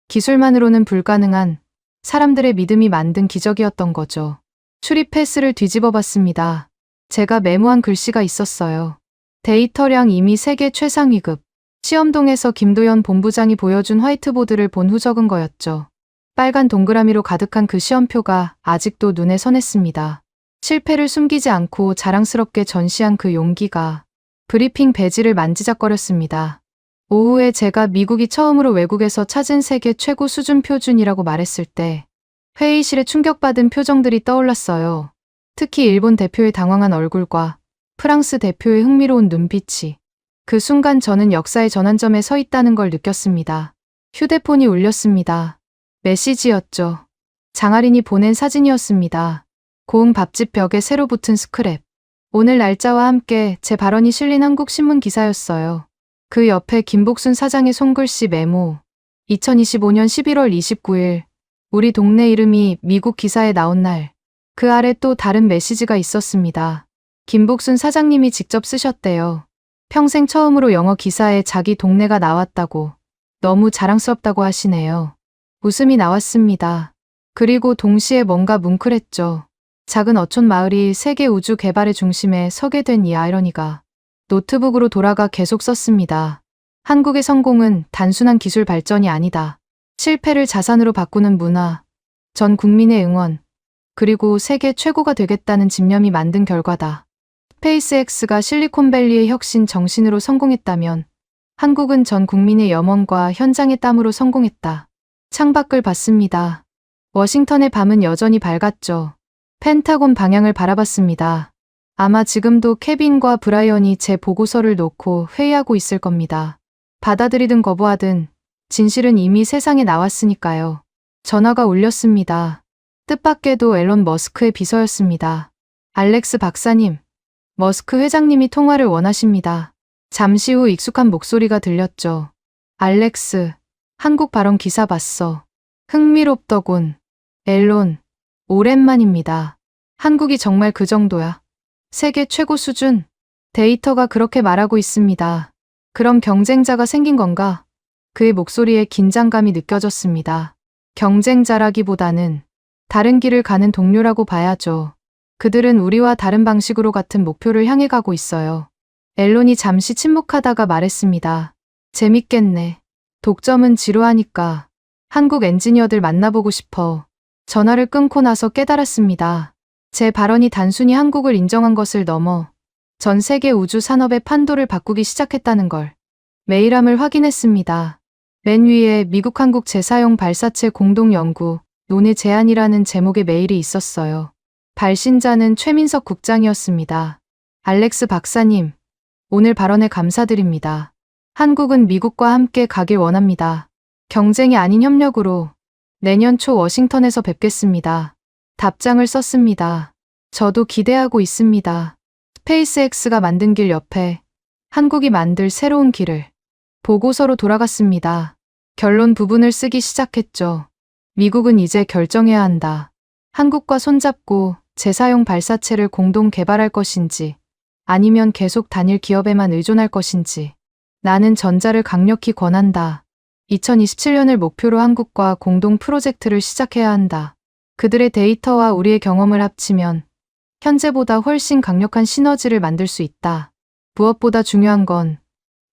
기술만으로는 불가능한 사람들의 믿음이 만든 기적이었던 거죠. 출입 패스를 뒤집어 봤습니다. 제가 메모한 글씨가 있었어요. 데이터량 이미 세계 최상위급. 시험동에서 김도연 본부장이 보여준 화이트보드를 본 후 적은 거였죠. 빨간 동그라미로 가득한 그 시험표가 아직도 눈에 선했습니다. 실패를 숨기지 않고 자랑스럽게 전시한 그 용기가 브리핑 배지를 만지작거렸습니다. 오후에 제가 미국이 처음으로 외국에서 찾은 세계 최고 수준 표준이라고 말했을 때 회의실에 충격받은 표정들이 떠올랐어요. 특히 일본 대표의 당황한 얼굴과 프랑스 대표의 흥미로운 눈빛이. 그 순간 저는 역사의 전환점에 서 있다는 걸 느꼈습니다. 휴대폰이 울렸습니다. 메시지였죠. 장아린이 보낸 사진이었습니다. 고흥 밥집 벽에 새로 붙은 스크랩. 오늘 날짜와 함께 제 발언이 실린 한국 신문 기사였어요. 그 옆에 김복순 사장의 손글씨 메모. 2025년 11월 29일 우리 동네 이름이 미국 기사에 나온 날. 그 아래 또 다른 메시지가 있었습니다. 김복순 사장님이 직접 쓰셨대요. 평생 처음으로 영어 기사에 자기 동네가 나왔다고. 너무 자랑스럽다고 하시네요. 웃음이 나왔습니다. 그리고 동시에 뭔가 뭉클했죠. 작은 어촌 마을이 세계 우주 개발의 중심에 서게 된 이 아이러니가. 노트북으로 돌아가 계속 썼습니다. 한국의 성공은 단순한 기술 발전이 아니다. 실패를 자산으로 바꾸는 문화, 전 국민의 응원, 그리고 세계 최고가 되겠다는 집념이 만든 결과다. 스페이스X가 실리콘밸리의 혁신 정신으로 성공했다면 한국은 전 국민의 염원과 현장의 땀으로 성공했다. 창밖을 봤습니다. 워싱턴의 밤은 여전히 밝았죠. 펜타곤 방향을 바라봤습니다. 아마 지금도 케빈과 브라이언이 제 보고서를 놓고 회의하고 있을 겁니다. 받아들이든 거부하든 진실은 이미 세상에 나왔으니까요. 전화가 울렸습니다. 뜻밖에도 앨런 머스크의 비서였습니다. 알렉스 박사님, 머스크 회장님이 통화를 원하십니다. 잠시 후 익숙한 목소리가 들렸죠. 알렉스, 한국 발언 기사 봤어. 흥미롭더군. 앨런, 오랜만입니다. 한국이 정말 그 정도야. 세계 최고 수준? 데이터가 그렇게 말하고 있습니다. 그럼 경쟁자가 생긴 건가? 그의 목소리에 긴장감이 느껴졌습니다. 경쟁자라기보다는 다른 길을 가는 동료라고 봐야죠. 그들은 우리와 다른 방식으로 같은 목표를 향해 가고 있어요. 앨런이 잠시 침묵하다가 말했습니다. 재밌겠네. 독점은 지루하니까 한국 엔지니어들 만나보고 싶어. 전화를 끊고 나서 깨달았습니다. 제 발언이 단순히 한국을 인정한 것을 넘어 전 세계 우주 산업의 판도를 바꾸기 시작했다는 걸. 메일함을 확인했습니다. 맨 위에 미국 한국 재사용 발사체 공동 연구 논의 제안이라는 제목의 메일이 있었어요. 발신자는 최민석 국장이었습니다. 알렉스 박사님, 오늘 발언에 감사드립니다. 한국은 미국과 함께 가길 원합니다. 경쟁이 아닌 협력으로 내년 초 워싱턴에서 뵙겠습니다. 답장을 썼습니다. 저도 기대하고 있습니다. 스페이스X가 만든 길 옆에 한국이 만들 새로운 길을. 보고서로 돌아갔습니다. 결론 부분을 쓰기 시작했죠. 미국은 이제 결정해야 한다. 한국과 손잡고 재사용 발사체를 공동 개발할 것인지 아니면 계속 단일 기업에만 의존할 것인지. 나는 전자를 강력히 권한다. 2027년을 목표로 한국과 공동 프로젝트를 시작해야 한다. 그들의 데이터와 우리의 경험을 합치면 현재보다 훨씬 강력한 시너지를 만들 수 있다. 무엇보다 중요한 건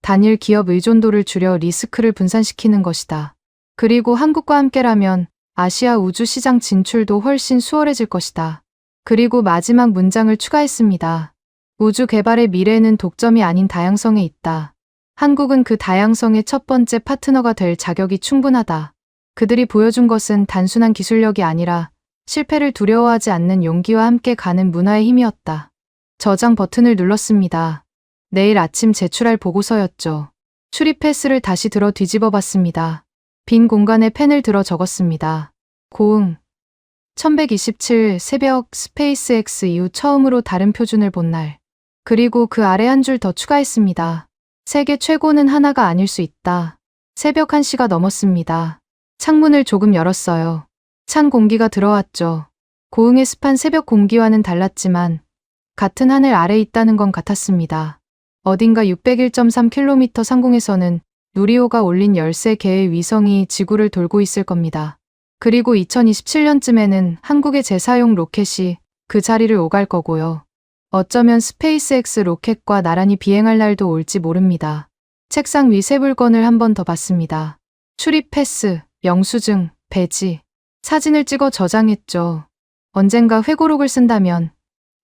단일 기업 의존도를 줄여 리스크를 분산시키는 것이다. 그리고 한국과 함께라면 아시아 우주 시장 진출도 훨씬 수월해질 것이다. 그리고 마지막 문장을 추가했습니다. 우주 개발의 미래는 독점이 아닌 다양성에 있다. 한국은 그 다양성의 첫 번째 파트너가 될 자격이 충분하다. 그들이 보여준 것은 단순한 기술력이 아니라 실패를 두려워하지 않는 용기와 함께 가는 문화의 힘이었다. 저장 버튼을 눌렀습니다. 내일 아침 제출할 보고서였죠. 출입 패스를 다시 들어 뒤집어 봤습니다. 빈 공간에 펜을 들어 적었습니다. 고응. 1127 새벽 스페이스X 이후 처음으로 다른 표준을 본 날. 그리고 그 아래 한 줄 더 추가했습니다. 세계 최고는 하나가 아닐 수 있다. 새벽 1시가 넘었습니다. 창문을 조금 열었어요. 찬 공기가 들어왔죠. 고흥의 습한 새벽 공기와는 달랐지만 같은 하늘 아래 있다는 건 같았습니다. 어딘가 601.3km 상공에서는 누리호가 올린 13개의 위성이 지구를 돌고 있을 겁니다. 그리고 2027년쯤에는 한국의 재사용 로켓이 그 자리를 오갈 거고요. 어쩌면 스페이스X 로켓과 나란히 비행할 날도 올지 모릅니다. 책상 위 새 물건을 한 번 더 봤습니다. 출입 패스, 영수증, 배지. 사진을 찍어 저장했죠. 언젠가 회고록을 쓴다면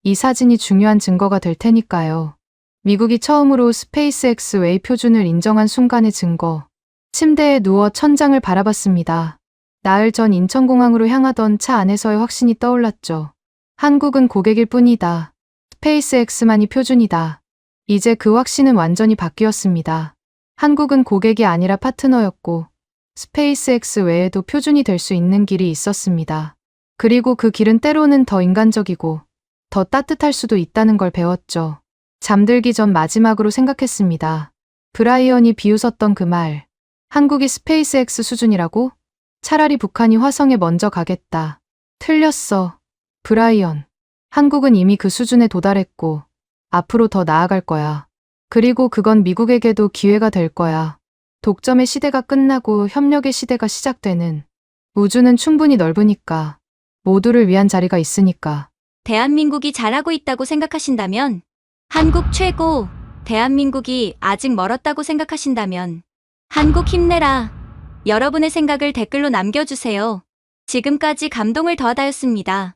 이 사진이 중요한 증거가 될 테니까요. 미국이 처음으로 스페이스X 웨이 표준을 인정한 순간의 증거. 침대에 누워 천장을 바라봤습니다. 나흘 전 인천공항으로 향하던 차 안에서의 확신이 떠올랐죠. 한국은 고객일 뿐이다. 스페이스X만이 표준이다. 이제 그 확신은 완전히 바뀌었습니다. 한국은 고객이 아니라 파트너였고 스페이스X 외에도 표준이 될 수 있는 길이 있었습니다. 그리고 그 길은 때로는 더 인간적이고 더 따뜻할 수도 있다는 걸 배웠죠. 잠들기 전 마지막으로 생각했습니다. 브라이언이 비웃었던 그 말. 한국이 스페이스X 수준이라고? 차라리 북한이 화성에 먼저 가겠다. 틀렸어. 브라이언. 한국은 이미 그 수준에 도달했고 앞으로 더 나아갈 거야. 그리고 그건 미국에게도 기회가 될 거야. 독점의 시대가 끝나고 협력의 시대가 시작되는. 우주는 충분히 넓으니까. 모두를 위한 자리가 있으니까. 대한민국이 잘하고 있다고 생각하신다면, 한국 최고, 대한민국이 아직 멀었다고 생각하신다면, 한국 힘내라. 여러분의 생각을 댓글로 남겨주세요. 지금까지 감동을 더하다였습니다.